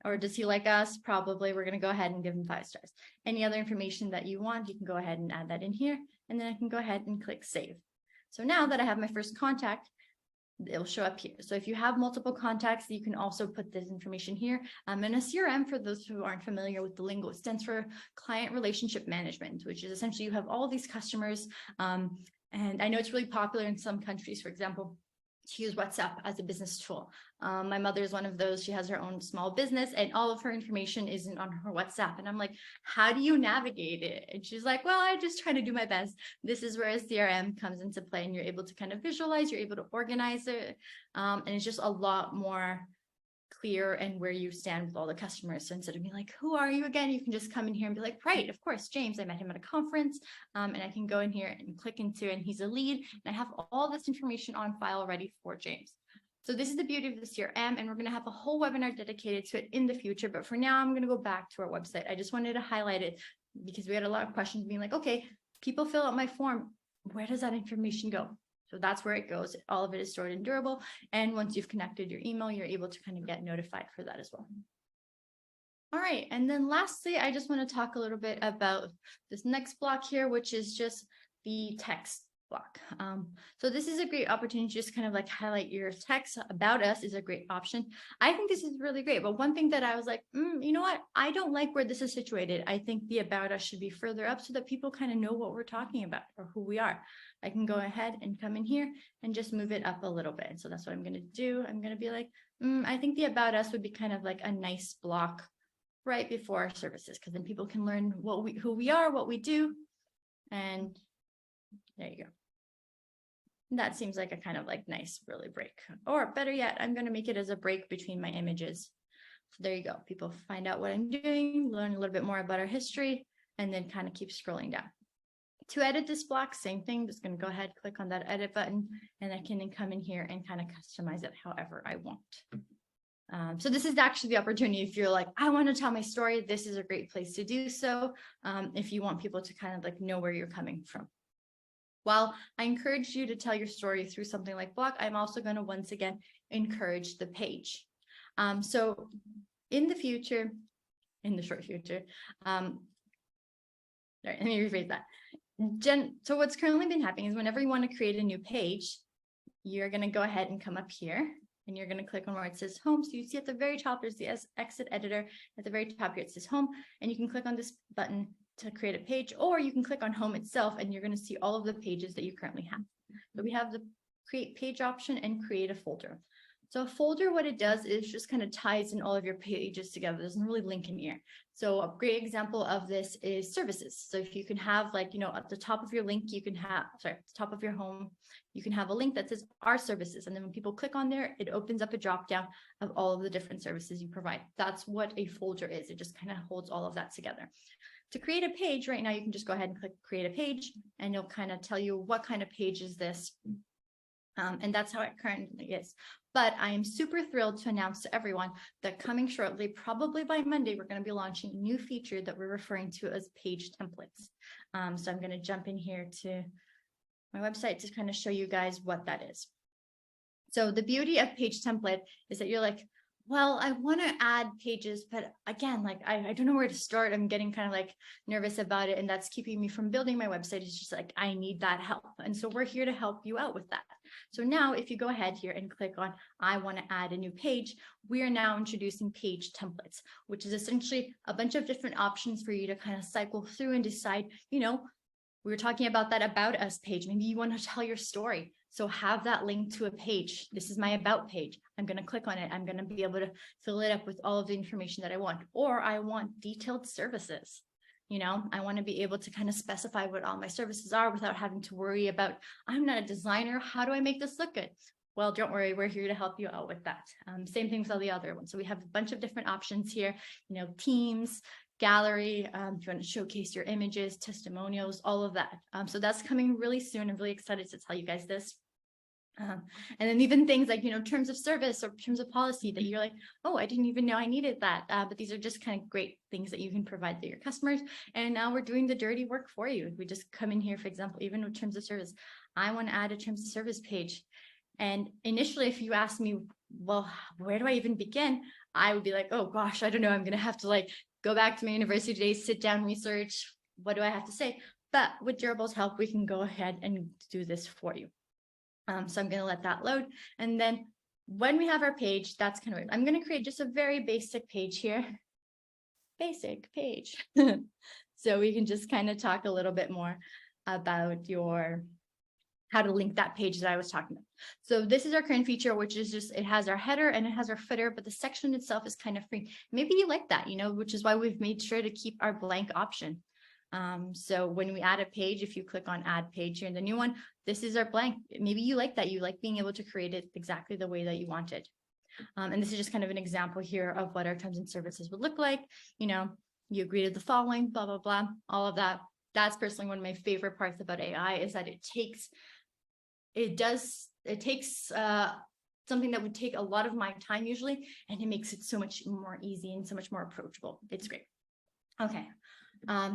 Or does he like us? Probably. We're going to go ahead and give him 5 stars. Any other information that you want, you can go ahead and add that in here. And then I can go ahead and click save. So now that I have my first contact, it'll show up here. So if you have multiple contacts, you can also put this information here. And a CRM, for those who aren't familiar with the lingo, it stands for client relationship management, which is essentially you have all these customers. And I know it's really popular in some countries, for example, to use WhatsApp as a business tool. My mother is one of those. She has her own small business and all of her information isn't on her WhatsApp. And I'm like, how do you navigate it? And she's like, well, I just try to do my best. This is where a CRM comes into play and you're able to kind of visualize, you're able to organize it. And it's just a lot more clear and where you stand with all the customers. So instead of being like, who are you again? You can just come in here and be like, right, of course, James, I met him at a conference. And I can go in here and click into it and he's a lead. And I have all this information on file ready for James. So this is the beauty of the CRM, and we're going to have a whole webinar dedicated to it in the future. But for now, I'm going to go back to our website. I just wanted to highlight it because we had a lot of questions being like, okay, people fill out my form. Where does that information go? So that's where it goes. All of it is stored in Durable. And once you've connected your email, you're able to kind of get notified for that as well. All right. And then lastly, I just want to talk a little bit about this next block here, which is just the text block. So this is a great opportunity to just kind of like highlight your text. About us is a great option. I think this is really great. But one thing that I was like, you know what? I don't like where this is situated. I think the about us should be further up so that people kind of know what we're talking about or who we are. I can go ahead and come in here and just move it up a little bit. So that's what I'm going to do. I'm going to be like, I think the about us would be kind of like a nice block right before our services, because then people can learn who we are, what we do. And there you go. That seems like a kind of like nice, really break. Or better yet, I'm going to make it as a break between my images. So there you go. People find out what I'm doing, learn a little bit more about our history, and then kind of keep scrolling down. To edit this block, same thing. Just going to go ahead, click on that edit button, and I can then come in here and kind of customize it however I want. So this is actually the opportunity. If you're like, I want to tell my story, this is a great place to do so. If you want people to kind of like know where you're coming from. While I encourage you to tell your story through something like block, I'm also going to once again encourage the page. So in the future, in the short future, sorry, let me rephrase that. So what's currently been happening is whenever you want to create a new page, you're going to go ahead and come up here and you're going to click on where it says home. So you see at the very top, there's the exit editor. At the very top here, it says home, and you can click on this button to create a page, or you can click on home itself and you're going to see all of the pages that you currently have. So we have the create page option and create a folder. So a folder, what it does is just kind of ties in all of your pages together. It doesn't really link in here. So a great example of this is services. So if you can have like, at the top of your link, you can have, at the top of your home, you can have a link that says our services. And then when people click on there, it opens up a drop down of all of the different services you provide. That's what a folder is. It just kind of holds all of that together. To create a page right now, you can just go ahead and click create a page and it'll kind of tell you what kind of page is this. And that's how it currently is. But I am super thrilled to announce to everyone that coming shortly, probably by Monday, we're going to be launching a new feature that we're referring to as page templates. So I'm going to jump in here to my website to kind of show you guys what that is. So the beauty of page template is that you're like, well, I want to add pages, but again, like, I don't know where to start. I'm getting kind of like nervous about it. And that's keeping me from building my website. It's just like, I need that help. And so we're here to help you out with that. So now if you go ahead here and click on, I want to add a new page, we are now introducing page templates, which is essentially a bunch of different options for you to kind of cycle through and decide, you know, we were talking about that about us page. Maybe you want to tell your story. So have that link to a page. This is my about page. I'm going to click on it. I'm going to be able to fill it up with all of the information that I want, or I want detailed services. You know, I want to be able to kind of specify what all my services are without having to worry about, I'm not a designer. How do I make this look good? Well, don't worry. We're here to help you out with that. Same thing with all the other ones. So we have a bunch of different options here, you know, themes, gallery, if you want to showcase your images, testimonials, all of that. So that's coming really soon. I'm really excited to tell you guys this. And then even things like, you know, terms of service or terms of policy that you're like, oh, I didn't even know I needed that. But these are just kind of great things that you can provide to your customers. And now we're doing the dirty work for you. We just come in here, for example, even with terms of service, I want to add a terms of service page. And initially, if you ask me, well, where do I even begin? I would be like, oh gosh, I don't know. I'm going to have to like go back to my university days, sit down, research. What do I have to say? But with Durable's help, we can go ahead and do this for you. So I'm going to let that load. And then when we have our page, that's kind of, I'm going to create just a very basic page here. Basic page. So we can just kind of talk a little bit more about how to link that page that I was talking about. So this is our current feature, which is just, it has our header and it has our footer, but the section itself is kind of free. Maybe you like that, you know, which is why we've made sure to keep our blank option. So when we add a page, if you click on add page here in the new one, this is our blank. Maybe you like that. You like being able to create it exactly the way that you want it. And this is just kind of an example here of what our terms and services would look like. You know, you agree to the following, blah, blah, blah, all of that. That's personally one of my favorite parts about AI is that it takes something that would take a lot of my time usually, and it makes it so much more easy and so much more approachable. It's great. Okay.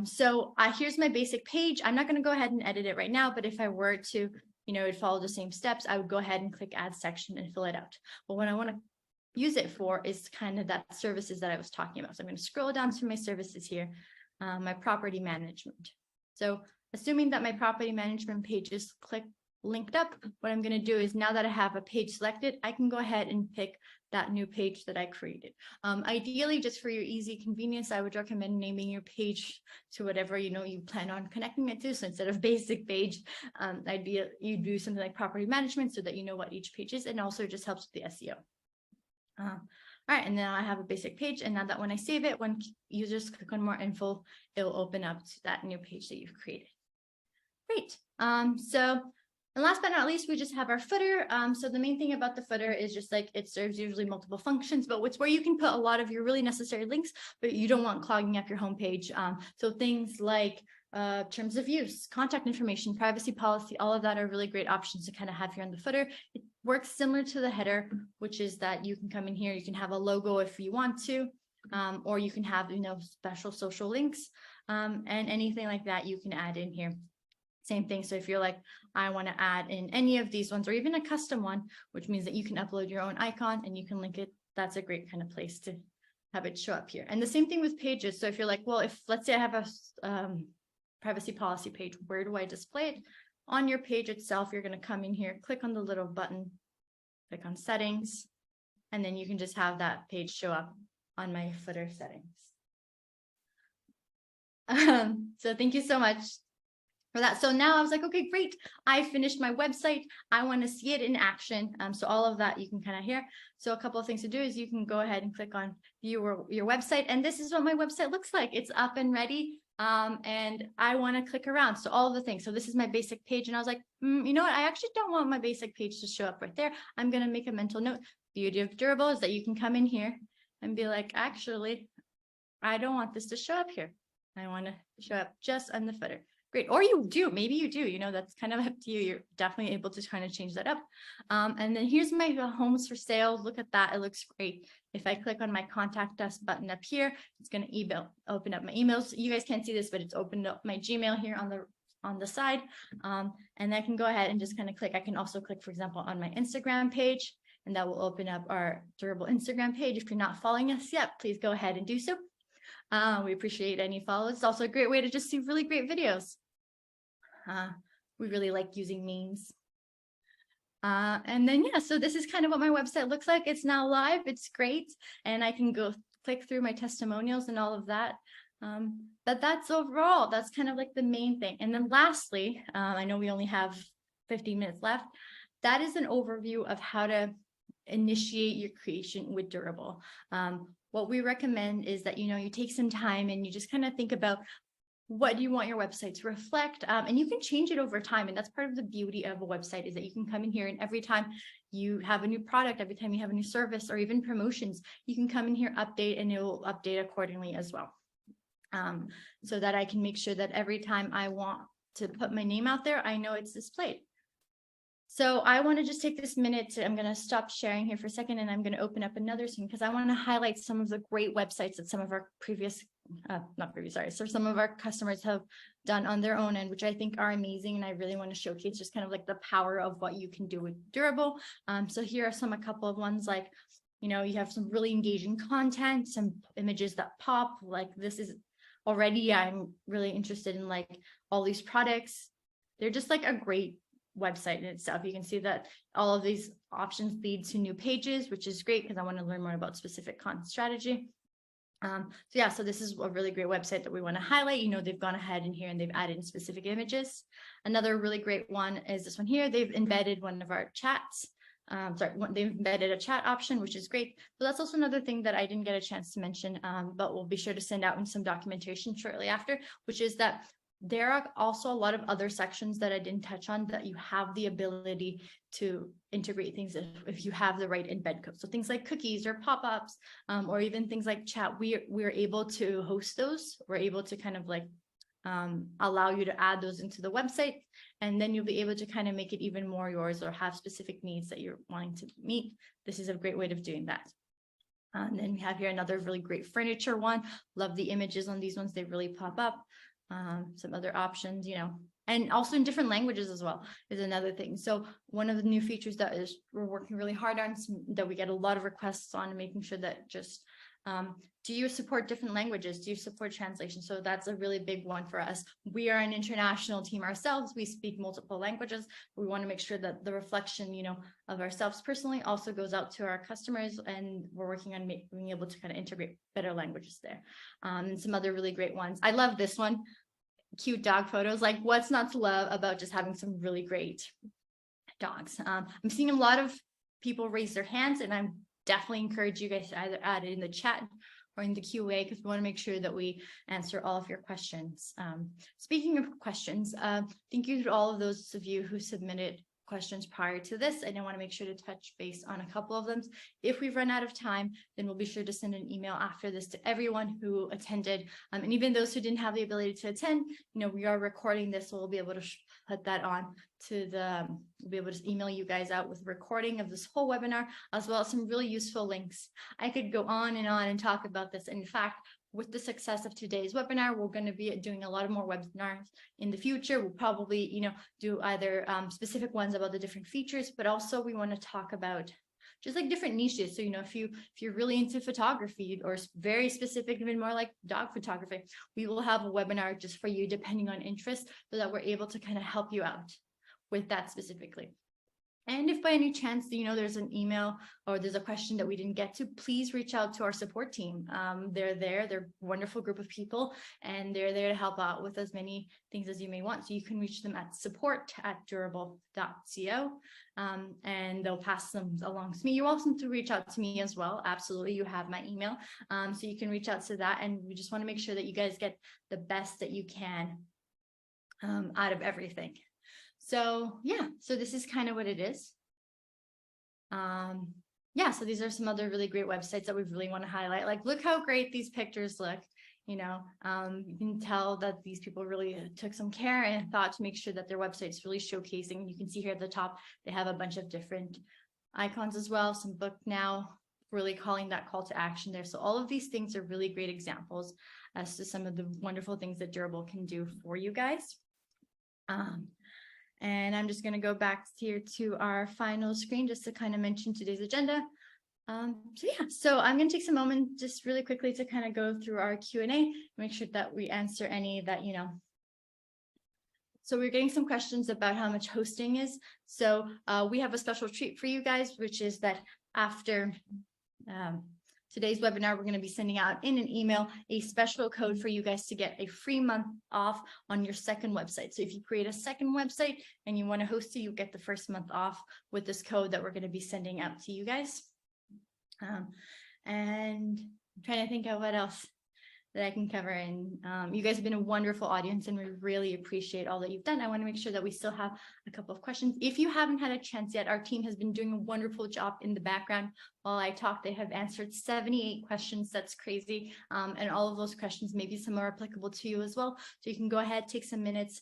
So here's my basic page. I'm not going to go ahead and edit it right now, but if I were to, you know, it'd follow the same steps, I would go ahead and click add section and fill it out. But what I want to use it for is kind of that services that I was talking about. So I'm going to scroll down to my services here, my property management. So assuming that my property management page is linked up, what I'm going to do is now that I have a page selected, I can go ahead and pick that new page that I created. Ideally, just for your easy convenience, I would recommend naming your page to whatever you know you plan on connecting it to. So instead of basic page, you do something like property management so that you know what each page is, and also just helps with the SEO. All right, and now I have a basic page, and now that when I save it, when users click on more info, it will open up to that new page that you've created. Great. And last but not least, we just have our footer. So the main thing about the footer is just like it serves usually multiple functions, but it's where you can put a lot of your really necessary links, but you don't want clogging up your homepage. So things like terms of use, contact information, privacy policy, all of that are really great options to kind of have here on the footer. It works similar to the header, which is that you can come in here, you can have a logo if you want to, or you can have, you know, special social links and anything like that you can add in here. Same thing. So if you're like, I want to add in any of these ones or even a custom one, which means that you can upload your own icon and you can link it. That's a great kind of place to have it show up here. And the same thing with pages. So if you're like, well, if let's say I have a privacy policy page, where do I display it? On your page itself, you're going to come in here, click on the little button, click on settings, and then you can just have that page show up on my footer settings. So thank you so much for that. So now I was like, okay, great. I finished my website. I want to see it in action. So all of that you can kind of hear. So a couple of things to do is you can go ahead and click on view your website. And this is what my website looks like. It's up and ready. And I want to click around. So all of the things. So this is my basic page. And I was like, you know what? I actually don't want my basic page to show up right there. I'm going to make a mental note. The beauty of Durable is that you can come in here and be like, actually, I don't want this to show up here. I want to show up just on the footer. Great. Or you do, maybe you do, you know, that's kind of up to you. You're definitely able to kind of change that up. And then here's my homes for sale. Look at that. It looks great. If I click on my contact us button up here, it's going to open up my emails. You guys can't see this, but it's opened up my Gmail here on the side. And I can go ahead and just kind of click. I can also click, for example, on my Instagram page, and that will open up our durable Instagram page. If you're not following us yet, please go ahead and do so. We appreciate any follows. It's also a great way to just see really great videos. We really like using memes. And then, yeah, so this is kind of what my website looks like. It's now live. It's great. And I can go click through my testimonials and all of that. But that's overall, that's kind of like the main thing. And then lastly, I know we only have 15 minutes left. That is an overview of how to initiate your creation with Durable. What we recommend is that, you know, you take some time and you just kind of think about what do you want your website to reflect, and you can change it over time. And that's part of the beauty of a website, is that you can come in here and every time you have a new product, every time you have a new service or even promotions, you can come in here, update, and it will update accordingly as well. So that I can make sure that every time I want to put my name out there, I know it's displayed. So I want to just take this minute to, I'm going to stop sharing here for a second, and I'm going to open up another screen because I want to highlight some of the great websites that some of our some of our customers have done on their own end, which I think are amazing. And I really want to showcase just kind of like the power of what you can do with Durable. So here are a couple of ones, like, you know, you have some really engaging content, some images that pop, like this is already, I'm really interested in like all these products. They're just like a great website in itself. You can see that all of these options lead to new pages, which is great because I want to learn more about specific content strategy. So this is a really great website that we want to highlight. You know, they've gone ahead in here and they've added in specific images. Another really great one is this one here. They've embedded one of our chats. They've embedded a chat option, which is great. But that's also another thing that I didn't get a chance to mention, but we'll be sure to send out in some documentation shortly after, which is that there are also a lot of other sections that I didn't touch on that you have the ability to integrate things if you have the right embed code. So things like cookies or pop-ups, or even things like chat, we're able to host those. We're able to kind of like allow you to add those into the website, and then you'll be able to kind of make it even more yours or have specific needs that you're wanting to meet. This is a great way of doing that. And then we have here another really great furniture one. Love the images on these ones. They really pop up. Some other options, you know, and also in different languages as well is another thing. So one of the new features that we're working really hard on, that we get a lot of requests on, making sure that just do you support different languages? Do you support translation? So that's a really big one for us. We are an international team ourselves. We speak multiple languages. We want to make sure that the reflection, you know, of ourselves personally also goes out to our customers, and we're working on being able to kind of integrate better languages there. And some other really great ones. I love this one. Cute dog photos. Like, what's not to love about just having some really great dogs? I'm seeing a lot of people raise their hands, and I'm definitely encourage you guys to either add it in the chat or in the QA, because we want to make sure that we answer all of your questions. Speaking of questions, thank you to all of those of you who submitted questions prior to this, and I want to make sure to touch base on a couple of them. If we've run out of time, then we'll be sure to send an email after this to everyone who attended, and even those who didn't have the ability to attend. You know, we are recording this, so we'll be able to put that on to we'll be able to email you guys out with a recording of this whole webinar, as well as some really useful links. I could go on and talk about this. In fact, with the success of today's webinar, we're going to be doing a lot of more webinars in the future. We'll probably, you know, do either specific ones about the different features, but also we want to talk about just like different niches. So, you know, if you're really into photography, or very specific, even more like dog photography, we will have a webinar just for you depending on interest, so that we're able to kind of help you out with that specifically. And if by any chance, you know, there's an email or there's a question that we didn't get to, please reach out to our support team. They're a wonderful group of people, and they're there to help out with as many things as you may want. So you can reach them at support@durable.co, and they'll pass them along to me. You're welcome to reach out to me as well. Absolutely. You have my email. So you can reach out to that, and we just want to make sure that you guys get the best that you can out of everything. So yeah, so this is kind of what it is. Yeah, so these are some other really great websites that we really want to highlight. Like, look how great these pictures look. You can tell that these people really took some care and thought to make sure that their website is really showcasing. You can see here at the top, they have a bunch of different icons as well, some book now, really calling that call to action there. So all of these things are really great examples as to some of the wonderful things that Durable can do for you guys. And I'm just going to go back here to our final screen just to kind of mention today's agenda. So I'm going to take some moment just really quickly to kind of go through our Q&A, make sure that we answer any that, So we're getting some questions about how much hosting is. So we have a special treat for you guys, which is that after today's webinar, we're going to be sending out in an email a special code for you guys to get a free month off on your second website. So if you create a second website and you want to host it, you get the first month off with this code that we're going to be sending out to you guys. And I'm trying to think of what else that I can cover. And you guys have been a wonderful audience and we really appreciate all that you've done. I want to make sure that we still have a couple of questions. If you haven't had a chance yet, our team has been doing a wonderful job in the background. While I talk, they have answered 78 questions. That's crazy. And all of those questions, maybe some are applicable to you as well. So you can go ahead, take some minutes,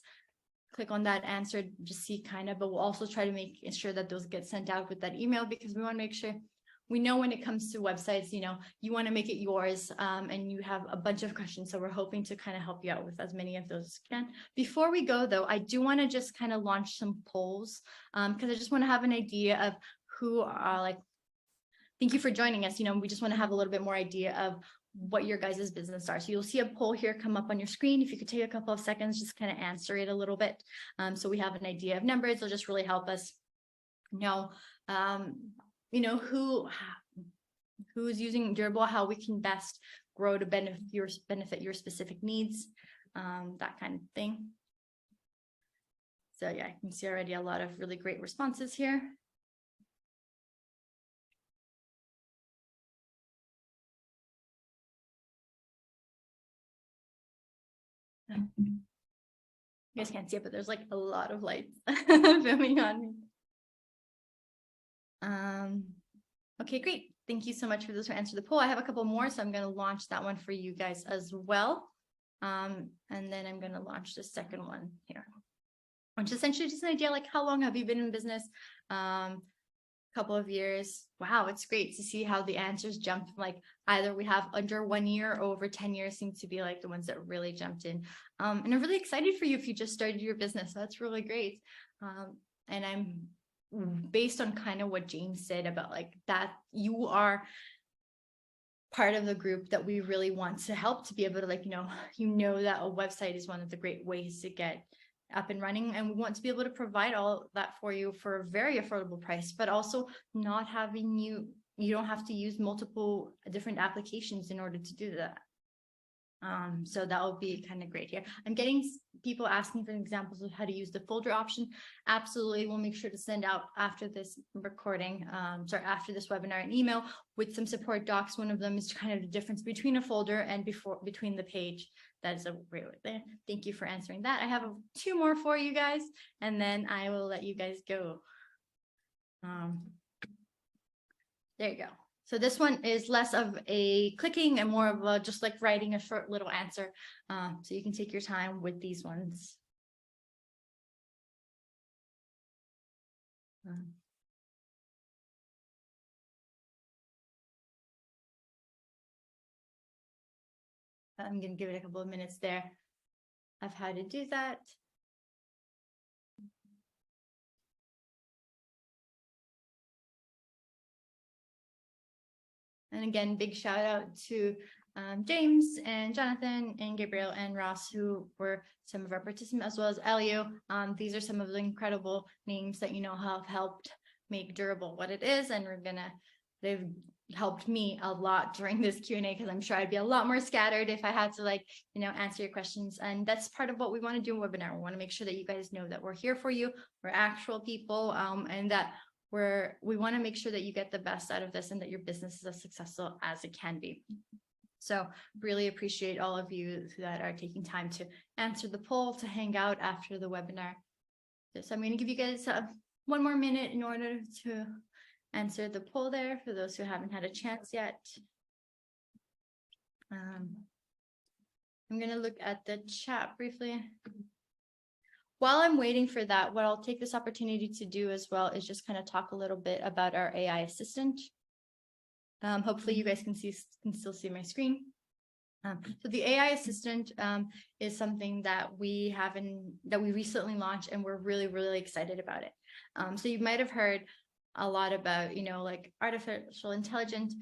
click on that answer, just see but we'll also try to make sure that those get sent out with that email, because we want to make sure we know when it comes to websites, you want to make it yours, and you have a bunch of questions. So we're hoping to kind of help you out with as many of those as can. Before we go, though, I do want to just kind of launch some polls, because I just want to have an idea of who are thank you for joining us. We just want to have a little bit more idea of what your guys' business are. So you'll see a poll here come up on your screen. If you could take a couple of seconds, just kind of answer it a little bit. So we have an idea of numbers. It'll just really help us know, who's using Durable, how we can best grow to benefit your specific needs, that kind of thing. So yeah, I can see already a lot of really great responses here. You guys can't see it, but there's a lot of lights filming on me. Okay, great. Thank you so much for those who answered the poll. I have a couple more, so I'm going to launch that one for you guys as well. And then I'm going to launch the second one here, which is essentially just an idea how long have you been in business? Couple of years. Wow, it's great to see how the answers jumped from either we have under 1 year or over 10 years seems to be the ones that really jumped in. And I'm really excited for you if you just started your business. That's really great. And I'm based on kind of what James said about that you are part of the group that we really want to help to be able to that a website is one of the great ways to get up and running, and we want to be able to provide all that for you for a very affordable price, but also not having you don't have to use multiple different applications in order to do that. So that will be kind of great here. I'm getting people asking for examples of how to use the folder option. Absolutely. We'll make sure to send out after this recording, after this webinar, an email with some support docs. One of them is kind of the difference between a folder and between the page. That is a great way there. Thank you for answering that. I have 2 more for you guys, and then I will let you guys go. There you go. So this one is less of a clicking and more of a just writing a short little answer. So you can take your time with these ones. I'm going to give it a couple of minutes there of how to do that. And again, big shout out to James and Jonathan and Gabriel and Ross, who were some of our participants, as well as Elio. These are some of the incredible names that have helped make Durable what it is, and they've helped me a lot during this Q&A, because I'm sure I'd be a lot more scattered if I had to answer your questions. And that's part of what we want to do in webinar. We want to make sure that you guys know that we're here for you. We're actual people, and that we want to make sure that you get the best out of this and that your business is as successful as it can be. So really appreciate all of you that are taking time to answer the poll, to hang out after the webinar. So I'm going to give you guys 1 more minute in order to answer the poll there for those who haven't had a chance yet. I'm going to look at the chat briefly. While I'm waiting for that, what I'll take this opportunity to do as well is just kind of talk a little bit about our AI assistant. Hopefully you guys can still see my screen. So the AI assistant is something that we recently launched, and we're really, really excited about it. So you might have heard a lot about, like artificial intelligence.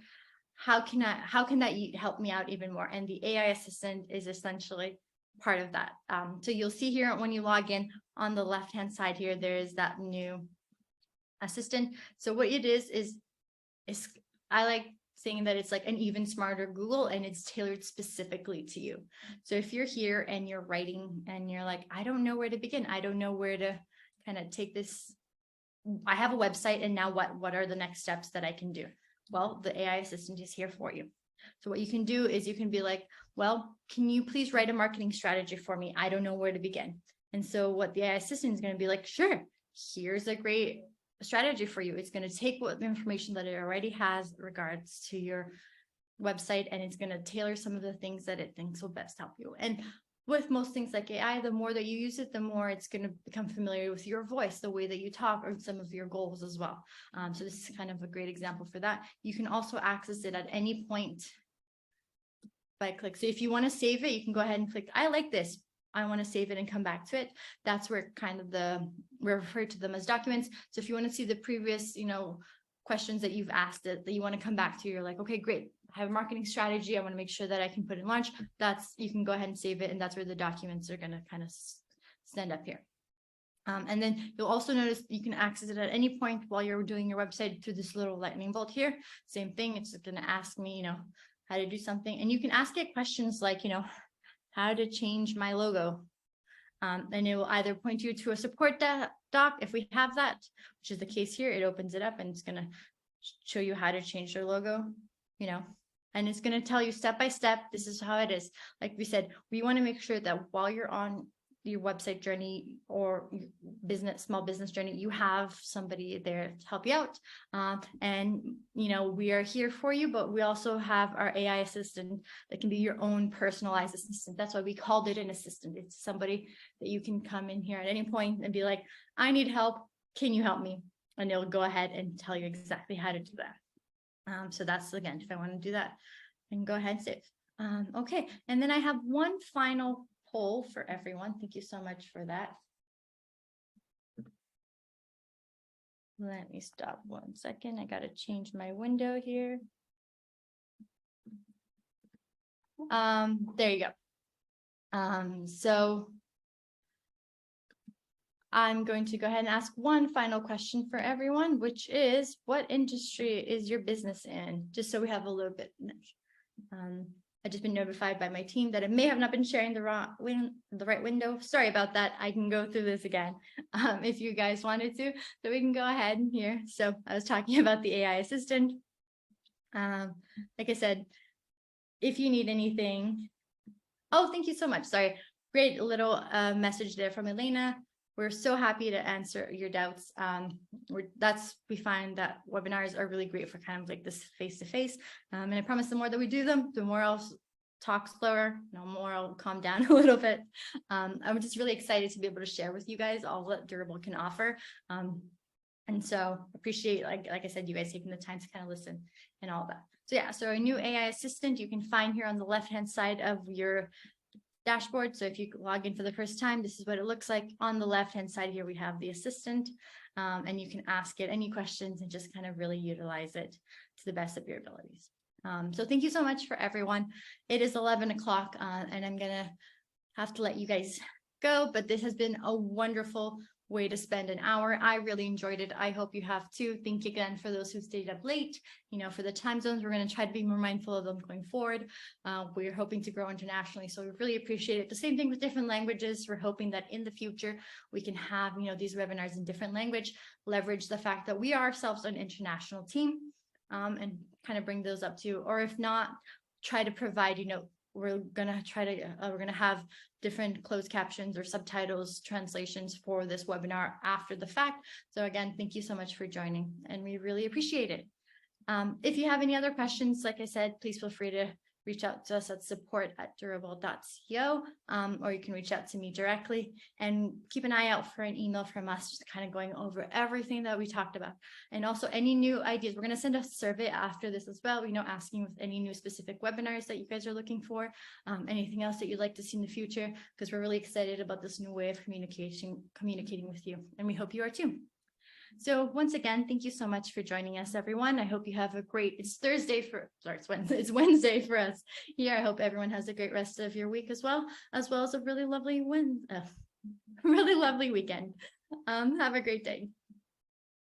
How can that help me out even more? And the AI assistant is essentially part of that. So you'll see here when you log in on the left-hand side here, there is that new assistant. So what it is I like saying that it's like an even smarter Google, and it's tailored specifically to you. So if you're here and you're writing and you're like, I don't know where to begin. I don't know where to kind of take this. I have a website, and now what are the next steps that I can do? Well, the AI assistant is here for you. So what you can do is you can be like, well, can you please write a marketing strategy for me? I don't know where to begin. And so what the AI assistant is going to be like, sure, here's a great strategy for you. It's going to take what the information that it already has regards to your website, and it's going to tailor some of the things that it thinks will best help you. And with most things like AI, the more that you use it, the more it's going to become familiar with your voice, the way that you talk, or some of your goals as well. So this is kind of a great example for that. You can also access it at any point by click. So if you want to save it, you can go ahead and click, I like this, I want to save it, and come back to it. That's where kind of we refer to them as documents. So if you want to see the previous, questions that you've asked that you want to come back to, you're like, okay, great, I have a marketing strategy, I want to make sure that I can put in launch. You can go ahead and save it, and that's where the documents are going to kind of stand up here. And then you'll also notice you can access it at any point while you're doing your website through this little lightning bolt here. Same thing, it's going to ask me, how to do something, and you can ask it questions like, how to change my logo. And it will either point you to a support doc if we have that, which is the case here. It opens it up and it's going to show you how to change your logo, and it's going to tell you step by step, this is how it is. Like we said, we want to make sure that while you're on your website journey or small business journey, you have somebody there to help you out. And we are here for you, but we also have our AI assistant that can be your own personalized assistant. That's why we called it an assistant. It's somebody that you can come in here at any point and be like, I need help, can you help me? And it'll go ahead and tell you exactly how to do that. So that's, again, if I want to do that, I can go ahead and save. Okay, and then I have one final poll for everyone. Thank you so much for that. Let me stop 1 second. I got to change my window here. There you go. So I'm going to go ahead and ask one final question for everyone, which is, what industry is your business in? Just so we have a little bit. I've just been notified by my team that I may have not been sharing the right window. Sorry about that. I can go through this again if you guys wanted to. So we can go ahead here. So I was talking about the AI assistant. Like I said, if you need anything. Oh, thank you so much. Sorry. Great little message there from Elena. We're so happy to answer your doubts. We find that webinars are really great for kind of like this face-to-face. And I promise the more that we do them, the more I'll talk slower, the more I'll calm down a little bit. I'm just really excited to be able to share with you guys all that Durable can offer. And so appreciate, like I said, you guys taking the time to kind of listen and all that. So yeah, so a new AI assistant you can find here on the left-hand side of your dashboard. So if you log in for the first time, this is what it looks like. On the left-hand side here, we have the assistant, and you can ask it any questions and just kind of really utilize it to the best of your abilities. So thank you so much for everyone. It is 11 o'clock, and I'm gonna have to let you guys go, but this has been a wonderful way to spend an hour. I really enjoyed it. I hope you have too. Thank you again for those who stayed up late. For the time zones, we're going to try to be more mindful of them going forward. We're hoping to grow internationally, so we really appreciate it. The same thing with different languages. We're hoping that in the future we can have these webinars in different language, leverage the fact that we are ourselves an international team, and kind of bring those up too. Or if not, try to provide we're gonna have different closed captions or subtitles translations for this webinar after the fact. So again, thank you so much for joining, and we really appreciate it. If you have any other questions, like I said, please feel free to reach out to us at support@durable.co, or you can reach out to me directly, and keep an eye out for an email from us, just kind of going over everything that we talked about. And also any new ideas. We're going to send a survey after this as well, asking with any new specific webinars that you guys are looking for, anything else that you'd like to see in the future, because we're really excited about this new way of communicating with you. And we hope you are too. So once again, thank you so much for joining us, everyone. I hope you have a great, it's Wednesday for us here. I hope everyone has a great rest of your week as well as a really lovely weekend. Have a great day.